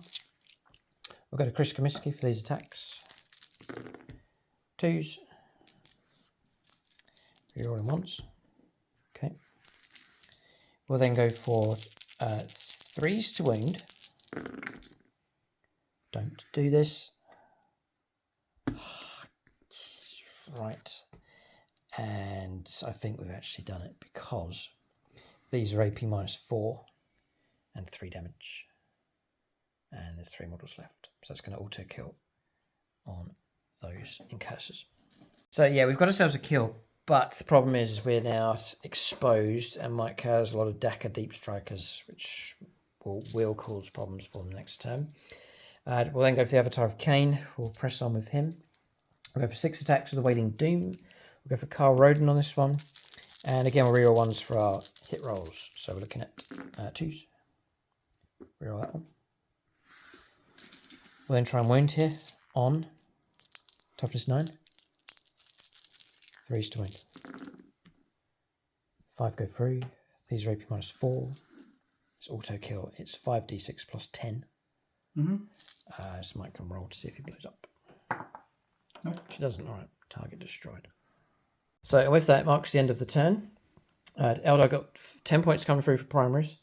We'll go to Chris Comiskey for these attacks. 2s. Rerolling 1s. Okay. We'll then go for 3s to wound. Don't do this. right. And I think we've actually done it because these are AP -4 and 3 damage. And there's 3 models left. So that's going to auto kill on those incursors. So yeah, we've got ourselves a kill, but the problem is we're now exposed, and Mike has a lot of Dakka deep strikers, which will cause problems for them next turn. We'll then go for the Avatar of Cain. We'll press on with him. We'll go for 6 attacks with the Wailing Doom. We'll go for Carl Roden on this one. And again, we'll reroll 1s for our hit rolls. So we're looking at 2s. Reroll that one. We'll then try and wound here on toughness 9. 3s to win. 5 go through. These are AP -4. It's auto kill. It's 5d6 plus 10. So Mike can roll to see if he blows up. Nope. She doesn't. Alright, target destroyed. So with that, marks the end of the turn. Eldar got 10 points coming through for primaries.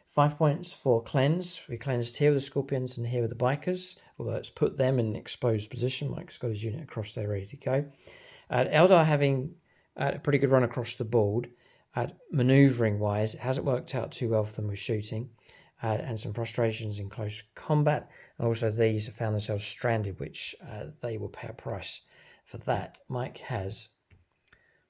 5 points for cleanse. We cleansed here with the scorpions and here with the bikers. Although it's put them in an exposed position. Mike's got his unit across there ready to go. Eldar having a pretty good run across the board. Manoeuvring wise, it hasn't worked out too well for them with shooting. And some frustrations in close combat. And also these have found themselves stranded, which they will pay a price for that. Mike has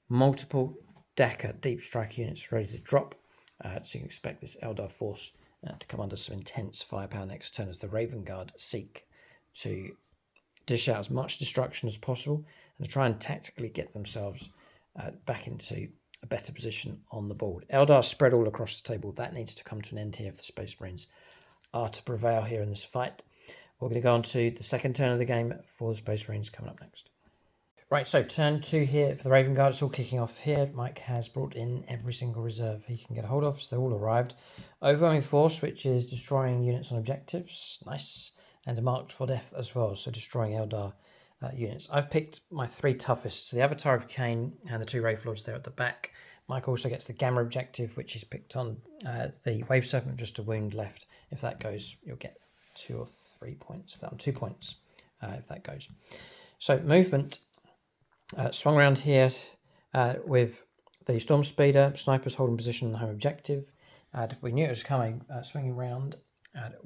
multiple Dakka deep strike units ready to drop. So you can expect this Eldar force to come under some intense firepower next turn as the Raven Guard seek to dish out as much destruction as possible and to try and tactically get themselves back into a better position on the board. Eldar spread all across the table. That needs to come to an end here if the Space Marines are to prevail here in this fight. We're going to go on to the second turn of the game for the Space Marines coming up next. Right, so turn 2 here for the Raven Guard. It's all kicking off here. Mike has brought in every single reserve he can get a hold of, so they're all arrived. Overwhelming Force, which is destroying units on objectives. Nice. And marked for death as well, so destroying Eldar units. I've picked my 3 toughest, so the Avatar of Cain and the 2 Wraith Lords there at the back. Mike also gets the Gamma objective, which is picked on the Wave Serpent, just a wound left. If that goes, you'll get 2 or 3 points for that one. 2 points if that goes. So movement. Swung around here with the Storm Speeder. Snipers holding position on the home objective. We knew it was coming. Swinging around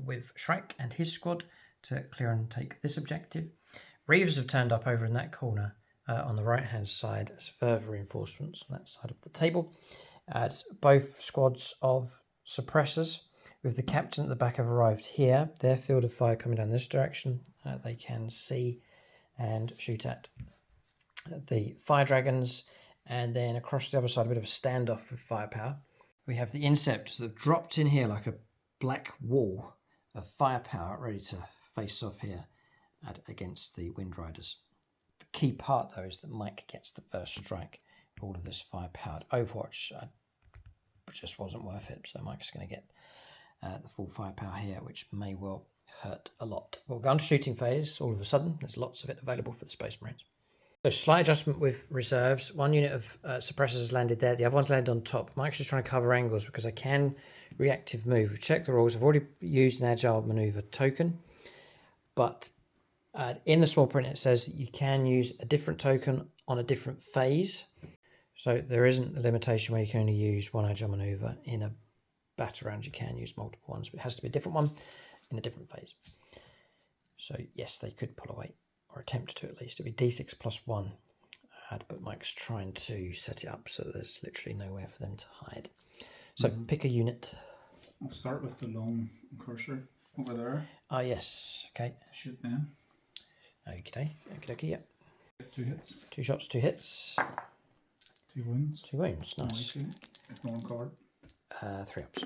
with Shrek and his squad to clear and take this objective. Reavers have turned up over in that corner on the right-hand side as further reinforcements on that side of the table. Both squads of suppressors with the captain at the back have arrived here. Their field of fire coming down this direction. They can see and shoot at the fire dragons, and then across the other side a bit of a standoff with firepower. We have the Inceptors that have dropped in here like a black wall of firepower ready to face off here against the Wind Riders. The key part though is that Mike gets the first strike. All of this firepowered Overwatch just wasn't worth it, so Mike's going to get the full firepower here, which may well hurt a lot. We'll go on to shooting phase. All of a sudden there's lots of it available for the Space Marines. So slight adjustment with reserves. 1 unit of suppressors has landed there. The other one's landed on top. Mike's just trying to cover angles because I can reactive move. We've checked the rules. I've already used an agile maneuver token. But in the small print it says that you can use a different token on a different phase. So there isn't a limitation where you can only use 1 agile maneuver. In a battle round you can use multiple ones, but it has to be a different one in a different phase. So yes, they could pull away. Or attempt to at least. It'll be d6 plus 1. But Mike's trying to set it up so there's literally nowhere for them to hide. So pick a unit. I'll start with the lone cursor over there. Ah, yes. Okay. Shoot them. Okay. Okay. Yep. 2 hits. 2 shots, 2 hits. 2 wounds. 2 wounds. Nice. Ignore 1 card. 3 ups.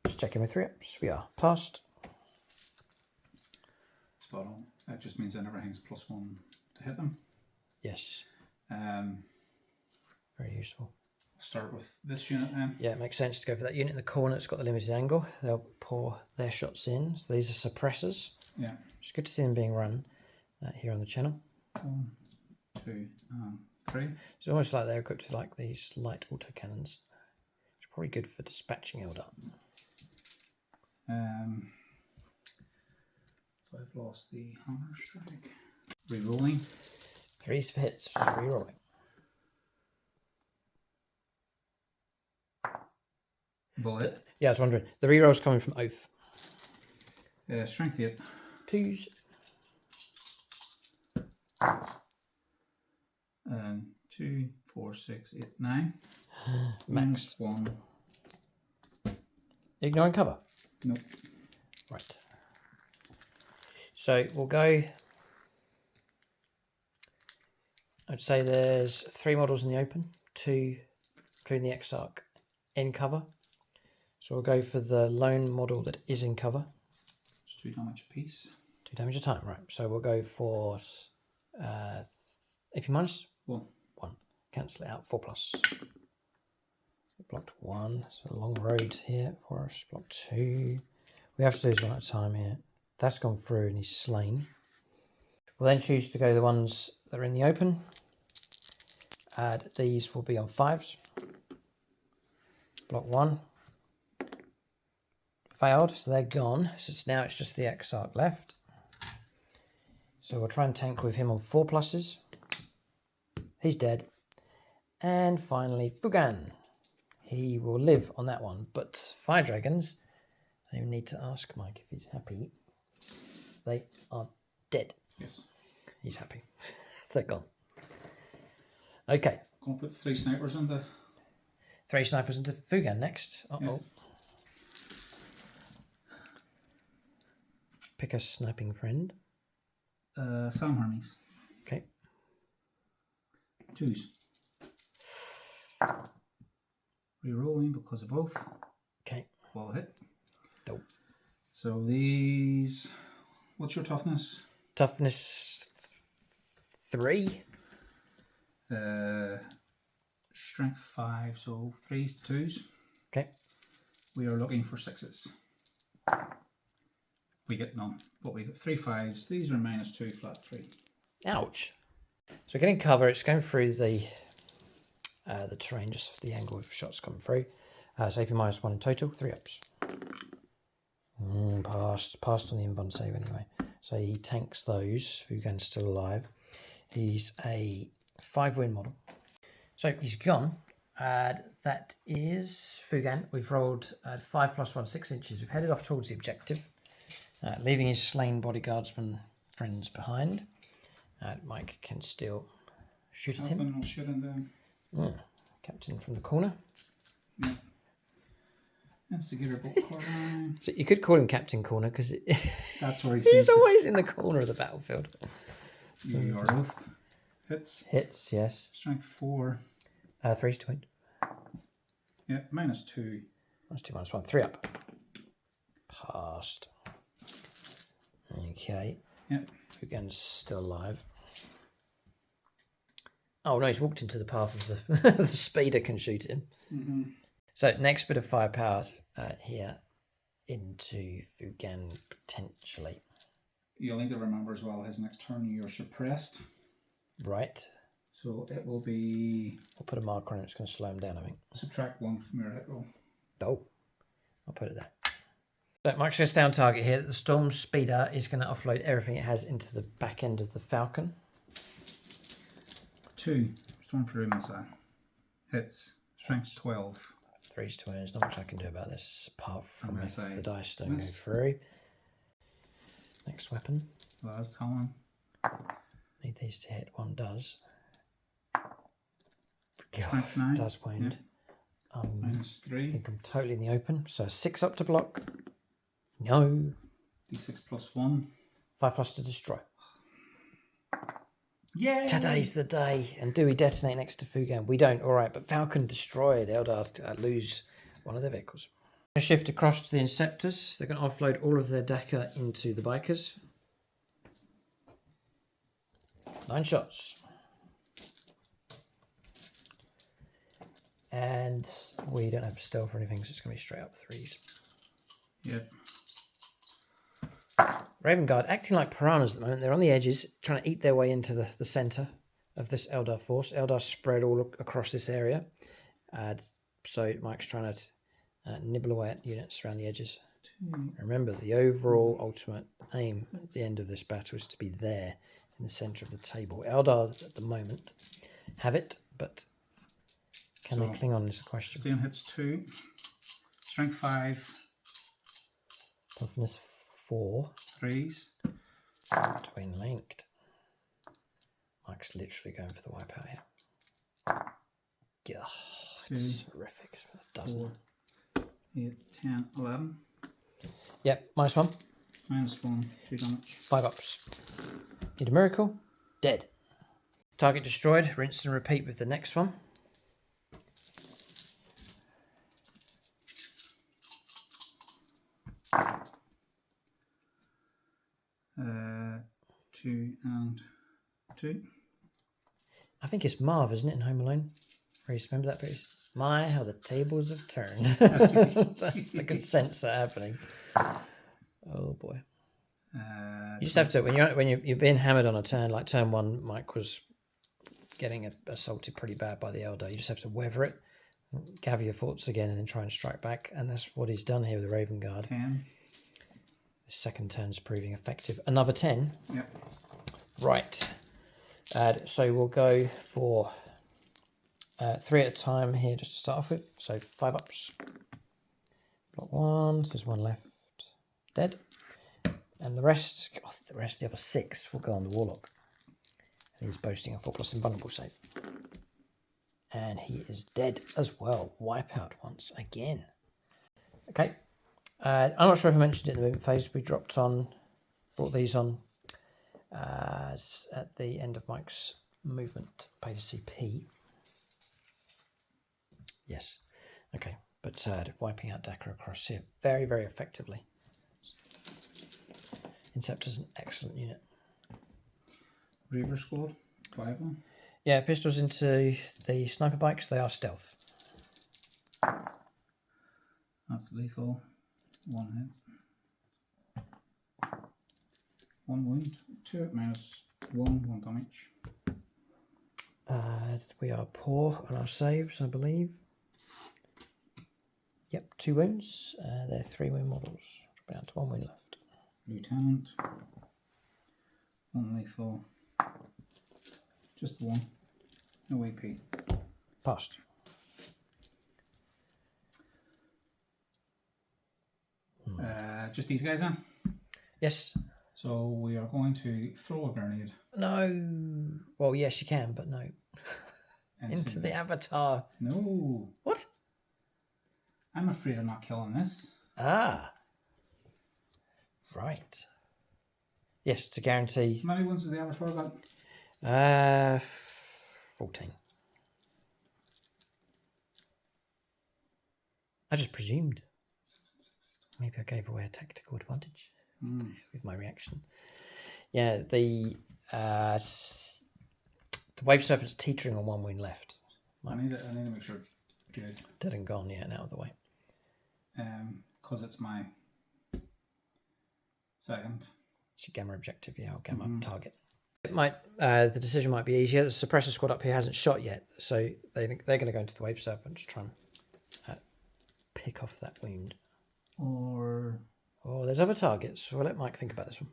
Just checking with 3 ups. We are passed. Spot on. That just means everything's +1 to hit them. Yes. Very useful. Start with this unit then. Yeah, it makes sense to go for that unit in the corner. It's got the limited angle. They'll pour their shots in. So these are suppressors. Yeah. It's good to see them being run here on the channel. 1, 2, and 3. It's almost like they're equipped with like these light autocannons. It's probably good for dispatching Eldar. So I've lost the hammer strike. Rerolling. 3s for hits. Rerolling. Bullet. Yeah, I was wondering. The reroll's coming from Oath. Strength 8. 2s. 2, 4, 6, 8, 9. Maxed. 1. Ignoring cover? Nope. Right. So we'll go... I'd say there's 3 models in the open. 2, including the Exarch, in cover. So we'll go for the lone model that is in cover. It's 2 damage a piece. 2 damage a time, right. So we'll go for AP minus? 1. 1. Cancel it out. 4+. Blocked 1. It's a long road here for us. Block 2. We have to do this one at a time here. That's gone through and he's slain. We'll then choose to go the ones that are in the open. These will be on 5s. Block 1. Failed, so they're gone. So now it's just the Exarch left. So we'll try and tank with him on 4+. He's dead. And finally, Fugan. He will live on that one. But Fire Dragons, I even need to ask Mike if he's happy. They are dead. Yes. He's happy. They're gone. Okay. Going to put 3 snipers in the... 3 snipers into Fugan next. Uh-oh. Yeah. Pick a sniping friend. Sam armies. Okay. 2s. Rerolling because of Oath. Okay. Wall hit. Dope. So these... What's your toughness? Toughness 3. Strength 5, so 3s to 2s. Okay. We are looking for 6s. We get none, but we get 3 5s. These are -2, flat 3. Ouch. So getting cover, it's going through the terrain, just the angle of shots coming through. So AP -1 in total, 3 ups. Passed on the invuln save anyway. So he tanks those. Fugan's still alive. He's a 5-win model. So he's gone. That is Fugan. We've rolled 5 + 1, 6 inches. We've headed off towards the objective, leaving his slain bodyguardsmen friends behind. Mike can still shoot at him. I'll shoot him down. Captain from the corner. Yeah. That's the gear bolt cordine. So you could call him Captain Corner because That's where he's always in the corner of the battlefield. You are Oath. Hits. Hits, yes. Strength 4. 3s to win. Yeah, -2. -2, -1, 3 up. Passed. Okay. Yeah. Fugan's still alive. Oh no, he's walked into the path of the the speeder can shoot him. Mm-hmm. So next bit of firepower here into Fugan potentially. You'll need to remember as well, his next turn you're suppressed. Right. So it will be... I'll put a marker on it, it's going to slow him down, I think. Subtract 1 from your hit roll. Oh, I'll put it there. So Mike's going to stay on target here. The Storm Speeder is going to offload everything it has into the back end of the Falcon. 2. Storm Fury missile. Hits. Strength 12. 3s to win. There's not much I can do about this apart from if the dice don't go miss. through. Next weapon. Last Talon. Need these to hit. 1 does. Strength 9. Does wind. Yeah. I -3. think I'm totally in the open. So 6 up to block. No. D6 +1. 5+ to destroy. Yay! Today's the day. And do we detonate next to Fugan? We don't. All right, but Falcon destroyed. Eldar lose one of their vehicles. Going to shift across to the Inceptors. They're going to offload all of their Decker into the Bikers. 9 shots. And we don't have stealth or anything, so it's going to be straight up 3s. Yep. Raven Guard acting like piranhas at the moment. They're on the edges, trying to eat their way into the centre of this Eldar force. Eldar spread all across this area. So Mike's trying to nibble away at units around the edges. 2. Remember, the overall ultimate aim at the end of this battle is to be there in the centre of the table. Eldar at the moment have it, but can they cling on is the question. Stone hits 2, strength 5, Toughness 4. 3s. Twin linked. Mike's literally going for the wipeout here. It's horrific. It doesn't. 4, 8, 10, 11. Yep, -1. -1, 2 damage. 5 ups. Need a miracle. Dead. Target destroyed. Rinse and repeat with the next one. Uh, 2 and 2. I think it's Marv, isn't it, in Home Alone? Reese, remember that piece? My, how the tables have turned. I can sense that happening. Oh boy. You just have to when you're being hammered on a turn, like turn 1, Mike was getting assaulted pretty bad by the Eldar. You just have to weather it, gather your thoughts again, and then try and strike back. And that's what he's done here with the Raven Guard. 10. The second turn's proving effective. Another 10. Yep. Right. So we'll go for 3 at a time here just to start off with. So 5 ups. Got 1. So there's 1 left. Dead. And the rest, the other 6 will go on the Warlock. And he's boasting a 4+ invulnerable save. And he is dead as well. Wipeout once again. Okay. I'm not sure if I mentioned it in the movement phase. We brought these on at the end of Mike's movement. Pay to CP. Yes. Okay. But wiping out Dakar across here very, very effectively. Inceptor's an excellent unit. Reaver squad, 5 of them. Yeah, pistols into the sniper bikes. They are stealth. That's lethal. 1 hit. 1 wound. 2 at -1 damage. We are poor on our saves, I believe. Yep, 2 wounds. They're 3 wound models. Dropping down to 1 wound left. Lieutenant. 1 lethal. Just 1. No AP. Passed. Just these guys then? Yes. So we are going to throw a grenade. No. Well, yes, you can, but no. Into the avatar. No. What? I'm afraid I'm not killing this. Ah. Right. Yes, to guarantee. How many ones does the avatar got? 14. I just presumed. Maybe I gave away a tactical advantage with my reaction. Yeah, the Wave Serpent's teetering on 1 wound left. I need to make sure it's good. Dead and gone, yeah, and out of the way. Because it's my second. It's your gamma objective, yeah, or gamma target. It might the decision might be easier. The suppressor squad up here hasn't shot yet, so they're going to go into the Wave Serpent to try and pick off that wound. Oh, there's other targets. We'll let Mike think about this one.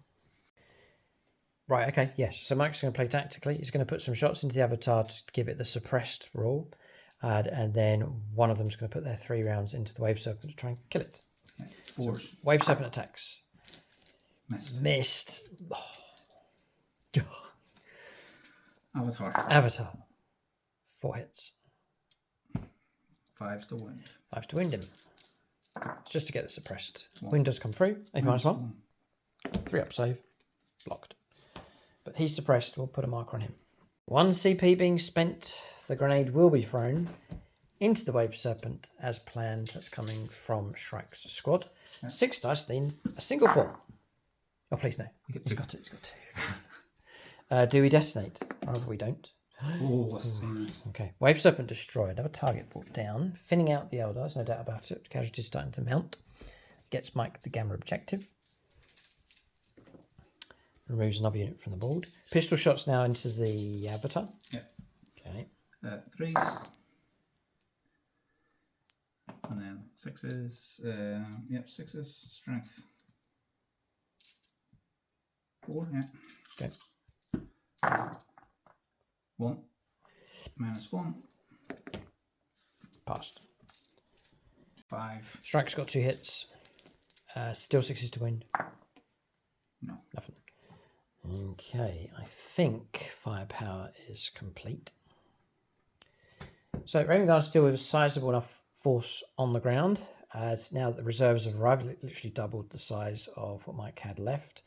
Right, okay, yes. So Mike's going to play tactically. He's going to put some shots into the avatar to give it the suppressed roll. And then one of them's going to put their 3 rounds into the Wave Serpent to try and kill it. Okay, 4. So Wave Serpent attacks. Missed. Oh. Avatar. 4 hits. 5's to wound. 5 to wound him. It's just to get the suppressed. Wound does come through. A -1. 3 up save. Blocked. But he's suppressed. We'll put a marker on him. 1 CP being spent. The grenade will be thrown into the Wave Serpent as planned. That's coming from Shrike's squad. 6 dice, need a single 4. Oh, please no. He's got it. He's got 2. Do we detonate? Or we don't. Okay. Wave Serpent destroyed. Another target brought down. Thinning out the Eldars, no doubt about it. Casualties starting to mount. Gets Mike the gamma objective. Removes another unit from the board. Pistol shots now into the avatar. Yep. Okay. 3s. And then 6s. 6s. Strength. 4, yeah. Okay. 1. -1. Passed. 5. Strike's got 2 hits. Still 6 to wound. No. Nothing. Okay, I think firepower is complete. So Raven Guard's still with a sizable enough force on the ground. Now that the reserves have arrived, literally doubled the size of what Mike had left.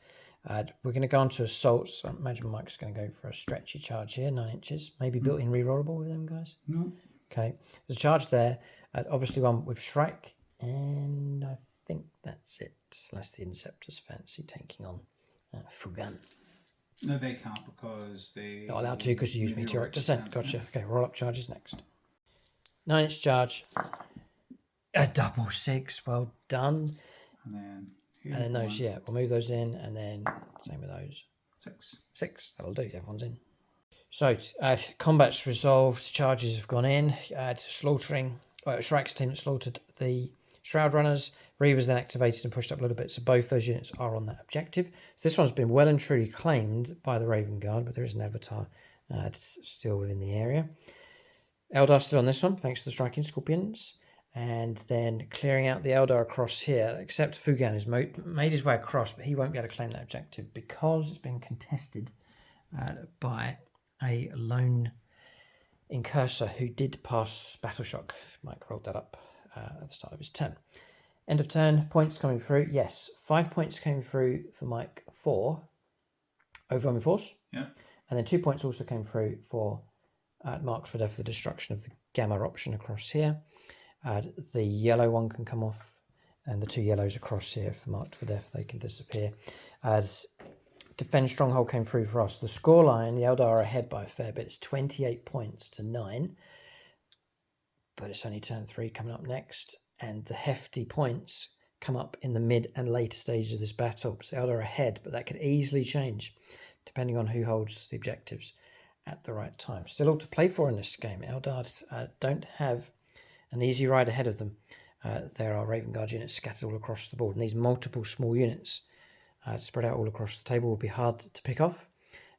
We're going to go on to assaults. I imagine Mike's going to go for a stretchy charge here, 9 inches. Maybe built-in rerollable with them guys? No. Okay, there's a charge there. Obviously one with Shrike, and I think that's it. Unless the Inceptors fancy taking on Fugan. No, they can't because they... Not allowed to because you use Meteoric Descent. Gotcha. Okay, roll up charges next. 9-inch charge. A double 6. Well done. And then those, yeah, we'll move those in, and then same with those. 6. 6. That'll do. Everyone's in. So, combat's resolved. Charges have gone in. Slaughtering. Shrike's team that slaughtered the Shroud Runners. Reavers then activated and pushed up a little bit. So both those units are on that objective. So this one's been well and truly claimed by the Raven Guard, but there is an avatar still within the area. Eldar still on this one, thanks to the striking Scorpions. And then clearing out the Eldar across here, except Fugan has made his way across, but he won't be able to claim that objective because it's been contested by a lone Incursor who did pass Battle Shock. Mike rolled that up at the start of his turn. End of turn, points coming through. Yes, 5 points came through for Mike for Overwhelming Force. Yeah. And then 2 points also came through for Marks for Death for the destruction of the Gamma option across here. The yellow one can come off, and the 2 yellows across here for Marked for Death, they can disappear. Defend Stronghold came through for us. The scoreline, the Eldar are ahead by a fair bit. It's 28 points to 9. But it's only turn 3 coming up next. And the hefty points come up in the mid and later stages of this battle. So Eldar are ahead, but that could easily change depending on who holds the objectives at the right time. Still all to play for in this game. Eldar don't have an easy ride ahead of them. There are Raven Guard units scattered all across the board. And these multiple small units spread out all across the table will be hard to pick off.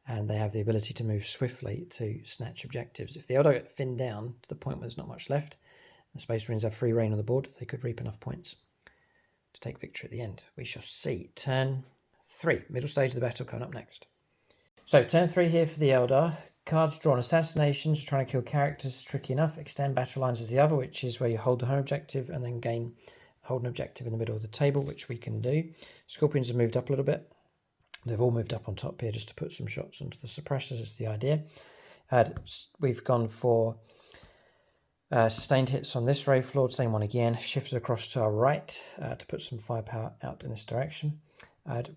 And they have the ability to move swiftly to snatch objectives. If the Eldar get thinned down to the point where there's not much left, the Space Marines have free reign on the board, they could reap enough points to take victory at the end. We shall see. Turn 3, middle stage of the battle coming up next. So turn 3 here for the Eldar. Cards drawn: Assassinations, trying to kill characters, tricky enough. Extend battle lines is the other, which is where you hold the home objective and then hold an objective in the middle of the table, which we can do. Scorpions have moved up a little bit. They've all moved up on top here just to put some shots onto the suppressors is the idea. We've gone for sustained hits on this Wraith Lord, same one again. Shifted across to our right to put some firepower out in this direction.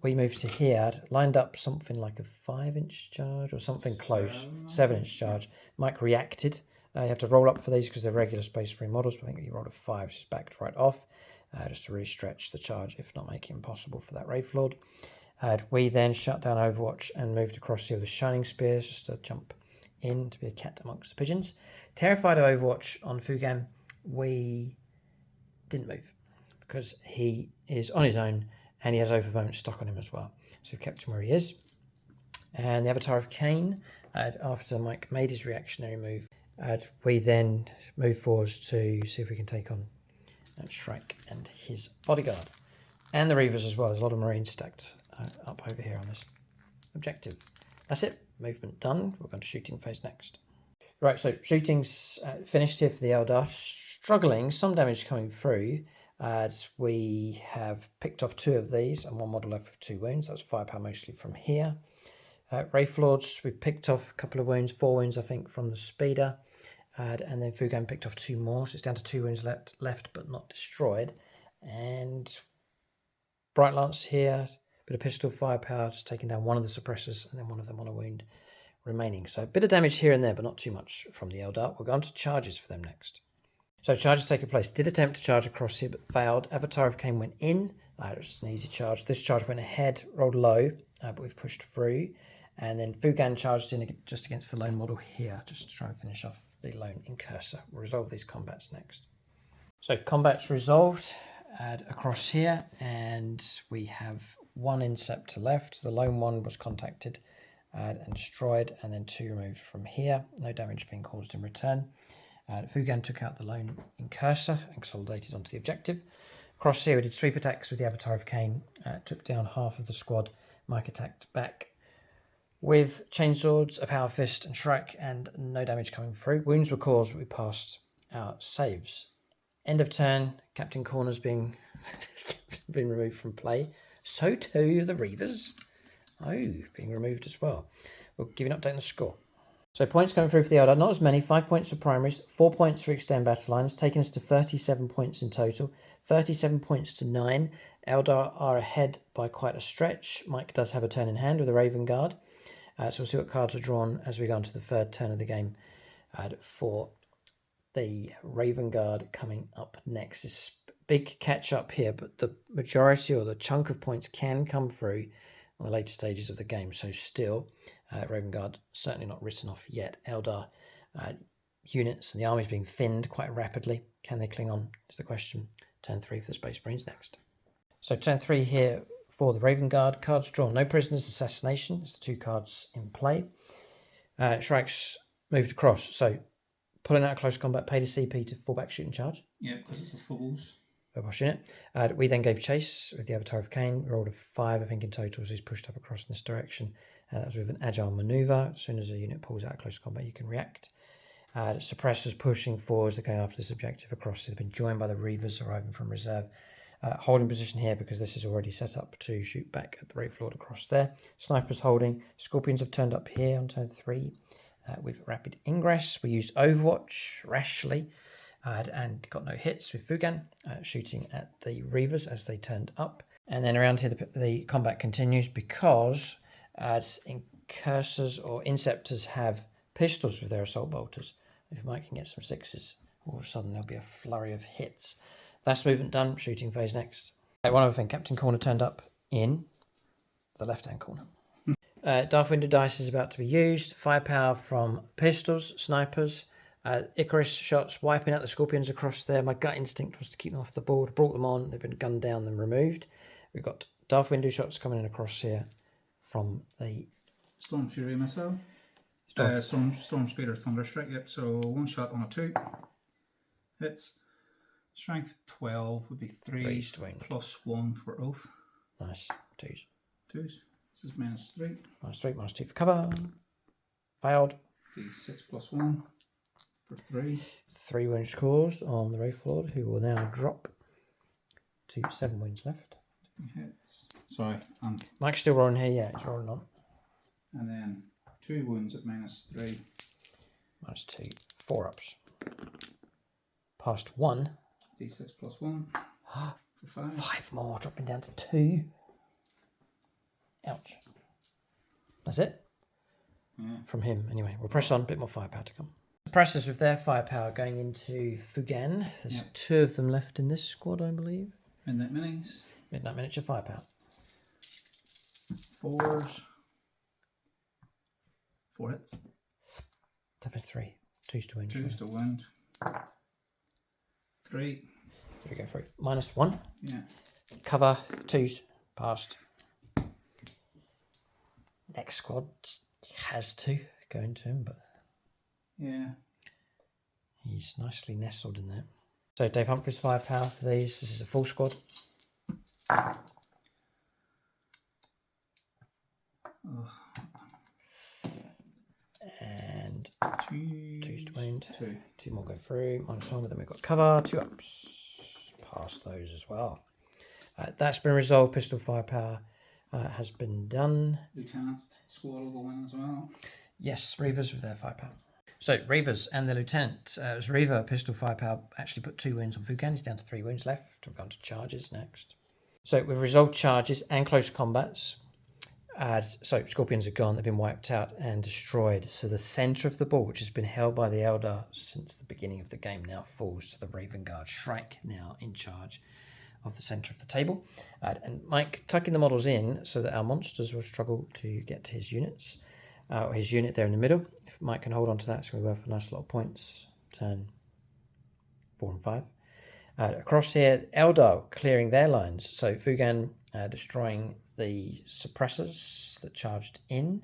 We moved to here, lined up something like a 5-inch charge or something close, 7-inch charge. Mike reacted. You have to roll up for these because they're regular Space Marine models, but I think you rolled a 5, just backed right off, just to really stretch the charge, if not make it impossible for that Wraith Lord. We then shut down Overwatch and moved across here with Shining Spears, just to jump in to be a cat amongst the pigeons. Terrified of Overwatch on Fugan, we didn't move because he is on his own and he has Overwhelming stock on him as well. So we've kept him where he is. And the Avatar of Cain, after Mike made his reactionary move, we then move forwards to see if we can take on Shrike and his bodyguard. And the Reavers as well. There's a lot of Marines stacked up over here on this objective. That's it. Movement done. We're going to shooting phase next. Right, so shooting's finished here for the Eldar. Struggling, some damage coming through. We have picked off 2 of these and 1 model left with 2 wounds. That's firepower mostly from here. Wraith Lords, we picked off a couple of wounds, 4 wounds I think from the speeder. And then Fugan picked off 2 more, so it's down to 2 wounds left but not destroyed. And Bright Lance here, bit of pistol firepower, just taking down 1 of the suppressors and then 1 of them on a wound remaining. So a bit of damage here and there, but not too much from the Eldar. We'll go on to charges for them next. So charges taking place. Did attempt to charge across here, but failed. Avatar of Cain went in. It was an easy charge. This charge went ahead, rolled low, but we've pushed through. And then Fugan charged in just against the lone model here, just to try and finish off the lone Incursor. We'll resolve these combats next. So combat's resolved across here, and we have 1 Inceptor left. The lone one was contacted and destroyed, and then 2 removed from here. No damage being caused in return. Fugan took out the lone incursor and consolidated onto the objective. Across here we did sweep attacks with the Avatar of Cain, took down half of the squad. Mike attacked back with chainswords, a power fist and shrike, and no damage coming through. Wounds were caused, but we passed our saves. End of turn, Captain Corner's being been removed from play. So too the Reavers. Oh, being removed as well. We'll give you an update on the score. So points coming through for the Eldar, not as many, 5 points for primaries, 4 points for extend battle lines, taking us to 37 points in total, 37 points to 9. Eldar are ahead by quite a stretch. Mike does have a turn in hand with a Raven Guard. So we'll see what cards are drawn as we go on to the 3rd turn of the game for the Raven Guard coming up next. This big catch up here, but the majority or the chunk of points can come through on the later stages of the game. So still, Raven Guard certainly not written off yet. Eldar units and the armies being thinned quite rapidly. Can they cling on is the question. Turn 3 for the Space Marines next. So turn 3 here for the Raven Guard. Cards drawn. No Prisoners, Assassination. It's the 2 cards in play. Shrikes moved across. So pulling out of close combat, paid a CP to fall back, shoot and charge. Yeah, because it's a Phobos. Phobos unit. We then gave chase with the Avatar of Cain. Rolled a 5, I think, in total, so he's pushed up across in this direction. That was with an agile maneuver. As soon as a unit pulls out of close combat, you can react. Suppressors pushing forwards. They're going after this objective across. They've been joined by the Reavers arriving from reserve. Holding position here because this is already set up to shoot back at the Wraith Lord across there. Snipers holding. Scorpions have turned up here on turn 3 with rapid ingress. We used Overwatch rashly and got no hits with Fugan shooting at the Reavers as they turned up. And then around here the combat continues because Incursors or Inceptors have pistols with their assault bolters. If Mike can get some 6s, all of a sudden there'll be a flurry of hits. That's movement done. Shooting phase next. One other thing, Captain Corner turned up in the left-hand corner. Darth Window dice is about to be used. Firepower from pistols, snipers, Icarus shots, wiping out the Scorpions across there. My gut instinct was to keep them off the board. Brought them on. They've been gunned down and removed. We've got Darth Window shots coming in across here from the Storm Fury missile. Storm Speed or Thunderstrike. Yep. So 1 shot on a 2. Hits. Strength 12 would be 3 plus 1 for Oath. Nice. 2s. This is -3. -3, -2 for cover. Failed. D6 plus 1 for 3. 3 wounds caused on the Wraith Lord, who will now drop to 7 wounds left. Hits. Sorry. Mike's still rolling here, yeah, he's rolling on. And then 2 wounds at -3. -2. 4 ups. Past 1. D6 plus 1 for 5. 5 more, dropping down to 2. Ouch. That's it. Yeah. From him, anyway. We'll press on, a bit more firepower to come. Suppressors with their firepower going into Fugan. There's 2 of them left in this squad, I believe. Midnight Minis. Midnight Miniature firepower. 4s. 4 hits. Toughness 3. 2s to wound. 2s to wound. 3. 3 go through. -1. Yeah. Cover 2s. Passed. Next squad has to go into him, but yeah, he's nicely nestled in there. So Dave Humphries firepower for these. This is a full squad. And 2s to wound. 2 more go through. -1, but then we've got cover. 2 ups. Pass those as well. That's been resolved. Pistol firepower has been done. Lieutenant's squad will go in as well. Yes, Reavers with their firepower. So Reavers and the Lieutenant. As Reaver, pistol firepower actually put 2 wounds on Fugan. He's down to 3 wounds left. We're going to charges next. So we've resolved charges and close combats. So Scorpions are gone. They've been wiped out and destroyed. So the centre of the board, which has been held by the Eldar since the beginning of the game, now falls to the Raven Guard. Shrike now in charge of the centre of the table. And Mike tucking the models in so that our monsters will struggle to get to his units. His unit there in the middle. If Mike can hold on to that, it's going to be worth a nice lot of points. Turn 4 and 5. Across here, Eldar clearing their lines. So Fugan destroying the suppressors that charged in.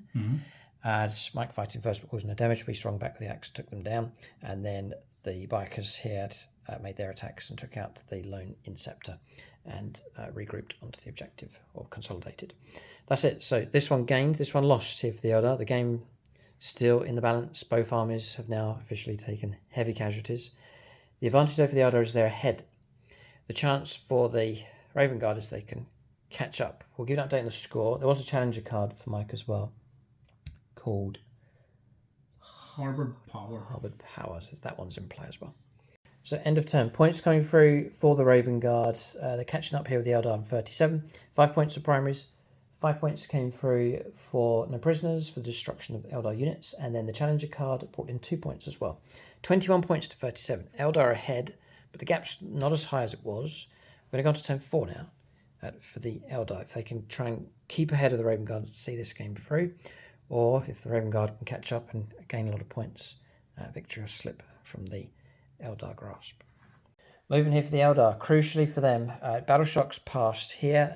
Mike fighting first but causing no damage. We swung back with the axe, took them down, and then the bikers here made their attacks and took out the lone inceptor and regrouped onto the objective, or consolidated. That's it. So this one gained, this one lost here for the Eldar. The game still in the balance. Both armies have now officially taken heavy casualties. The advantage over the Eldar is they're ahead. The chance for the Raven Guard is they can catch up. We'll give an update on the score. There was a challenger card for Mike as well, called Harbored Power. Harbored Power. So that one's in play as well. So end of turn. Points coming through for the Raven Guard. They're catching up here with the Eldar on 37. 5 points for primaries. 5 points came through for no prisoners, for the destruction of Eldar units. And then the challenger card brought in 2 points as well. 21 points to 37. Eldar ahead, but the gap's not as high as it was. We're going to go on to turn 4 now for the Eldar. If they can try and keep ahead of the Raven Guard to see this game through, or if the Raven Guard can catch up and gain a lot of points, victory will slip from the Eldar grasp. Moving here for the Eldar, crucially for them, battle shocks passed here,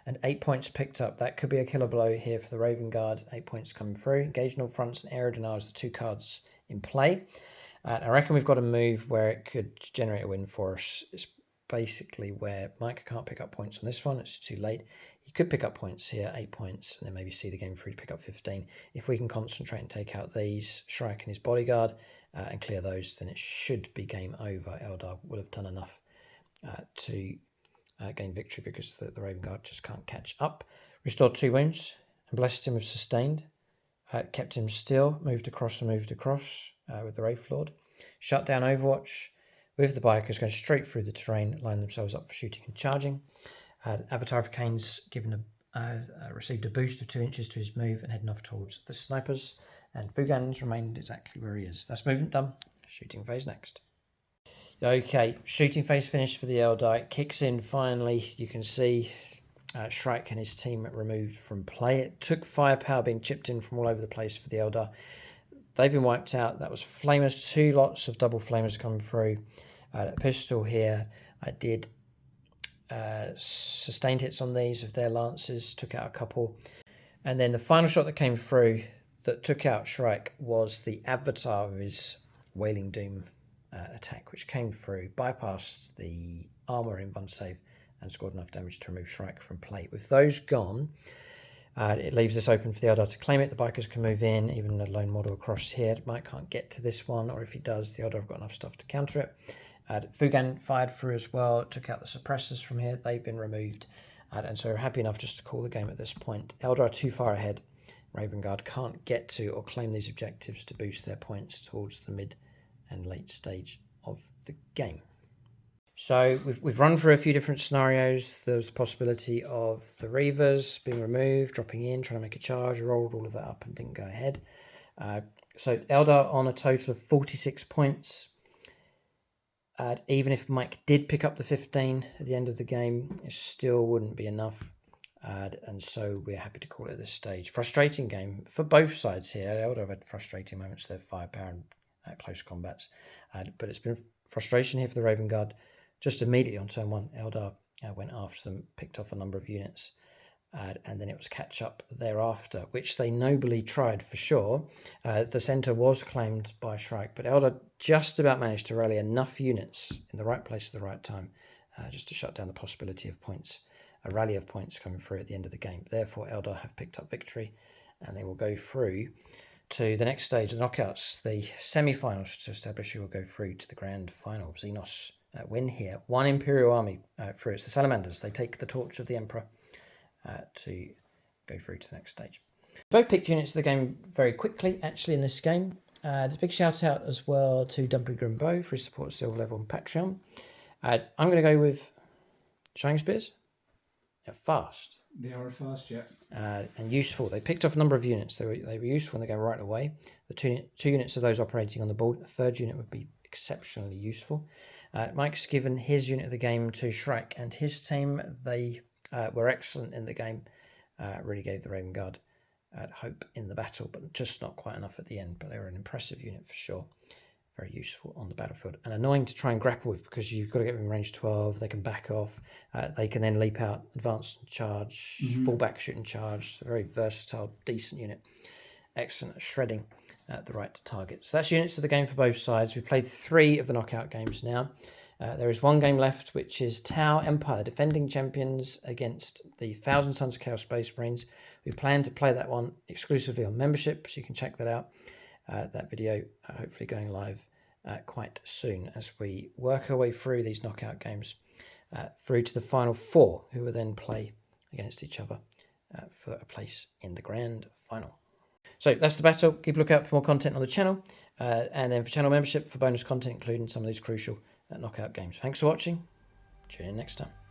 and 8 points picked up. That could be a killer blow here for the Raven Guard. 8 points coming through. Engaged in all fronts and Aeldari, the 2 cards in play. I reckon we've got a move where it could generate a win for us. It's basically where Mike can't pick up points on this one. It's too late. He could pick up points here, 8 points, and then maybe see the game through to pick up 15. If we can concentrate and take out these, Shrike and his bodyguard, and clear those, then it should be game over. Eldar will have done enough to gain victory, because the Raven Guard just can't catch up. Restored 2 wounds and blessed him with sustained. Kept him still, moved across with the Wraith Lord. Shut down Overwatch with the bikers going straight through the terrain, line themselves up for shooting and charging. Avatar of Kane's received a boost of 2 inches to his move and heading off towards the snipers. And Fugan's remained exactly where he is. That's movement done. Shooting phase next. Okay, shooting phase finished for the Eldar. It kicks in finally. You can see Shrike and his team removed from play. It took firepower being chipped in from all over the place for the Eldar. They've been wiped out. That was flamers, 2 lots of double flamers coming through. A pistol here. I did sustained hits on these with their lances, took out a couple. And then the final shot that came through that took out Shrike was the avatar of his Wailing Doom attack, which came through, bypassed the armor in one save, and scored enough damage to remove Shrike from play. With those gone, it leaves this open for the Eldar to claim it. The bikers can move in, even a lone model across here. Mike can't get to this one, or if he does, the Eldar have got enough stuff to counter it. Fugan fired through as well, took out the suppressors from here. They've been removed, and so we're happy enough just to call the game at this point. Eldar are too far ahead. Raven Guard can't get to or claim these objectives to boost their points towards the mid and late stage of the game. So we've run through a few different scenarios. There's the possibility of the Reavers being removed, dropping in, trying to make a charge. I rolled all of that up and didn't go ahead. So Eldar on a total of 46 points. Even if Mike did pick up the 15 at the end of the game, it still wouldn't be enough. And so we're happy to call it at this stage. Frustrating game for both sides here. Eldar have had frustrating moments, their firepower and close combats. But it's been frustration here for the Raven Guard. Just immediately on turn 1, Eldar went after them, picked off a number of units, and then it was catch up thereafter, which they nobly tried for sure. The centre was claimed by Shrike, but Eldar just about managed to rally enough units in the right place at the right time just to shut down the possibility of points, a rally of points coming through at the end of the game. Therefore, Eldar have picked up victory, and they will go through to the next stage, the knockouts, the semi-finals, to establish who will go through to the grand final. Xenos win here. 1 Imperial army through. It's the Salamanders. They take the torch of the Emperor to go through to the next stage. Both picked units of the game very quickly, actually, in this game. A big shout out as well to Dumpy Grimbo for his support at silver level on Patreon. I'm going to go with Shining Spears. They're fast. They are fast, yeah. And useful. They picked off a number of units. They were useful in the game right away. The two units of those operating on the board. A third unit would be exceptionally useful. Mike's given his unit of the game to Shrike and his team. They were excellent in the game. Really gave the Raven Guard hope in the battle, but just not quite enough at the end. But they were an impressive unit for sure. Very useful on the battlefield. And annoying to try and grapple with, because you've got to get them in range 12. They can back off. They can then leap out, advance and charge, fall back, shoot and charge. A very versatile, decent unit. excellent at shredding the right target. So that's units of the game for both sides. We've played 3 of the knockout games now. There is 1 game left, which is Tau Empire, defending champions against the Thousand Sons of Chaos Space Marines. We plan to play that one exclusively on membership, so you can check that out. That video hopefully going live quite soon as we work our way through these knockout games through to the final 4, who will then play against each other for a place in the grand final. So that's the battle. Keep a lookout for more content on the channel, and then for channel membership for bonus content, including some of these crucial knockout games. Thanks for watching. Tune in next time.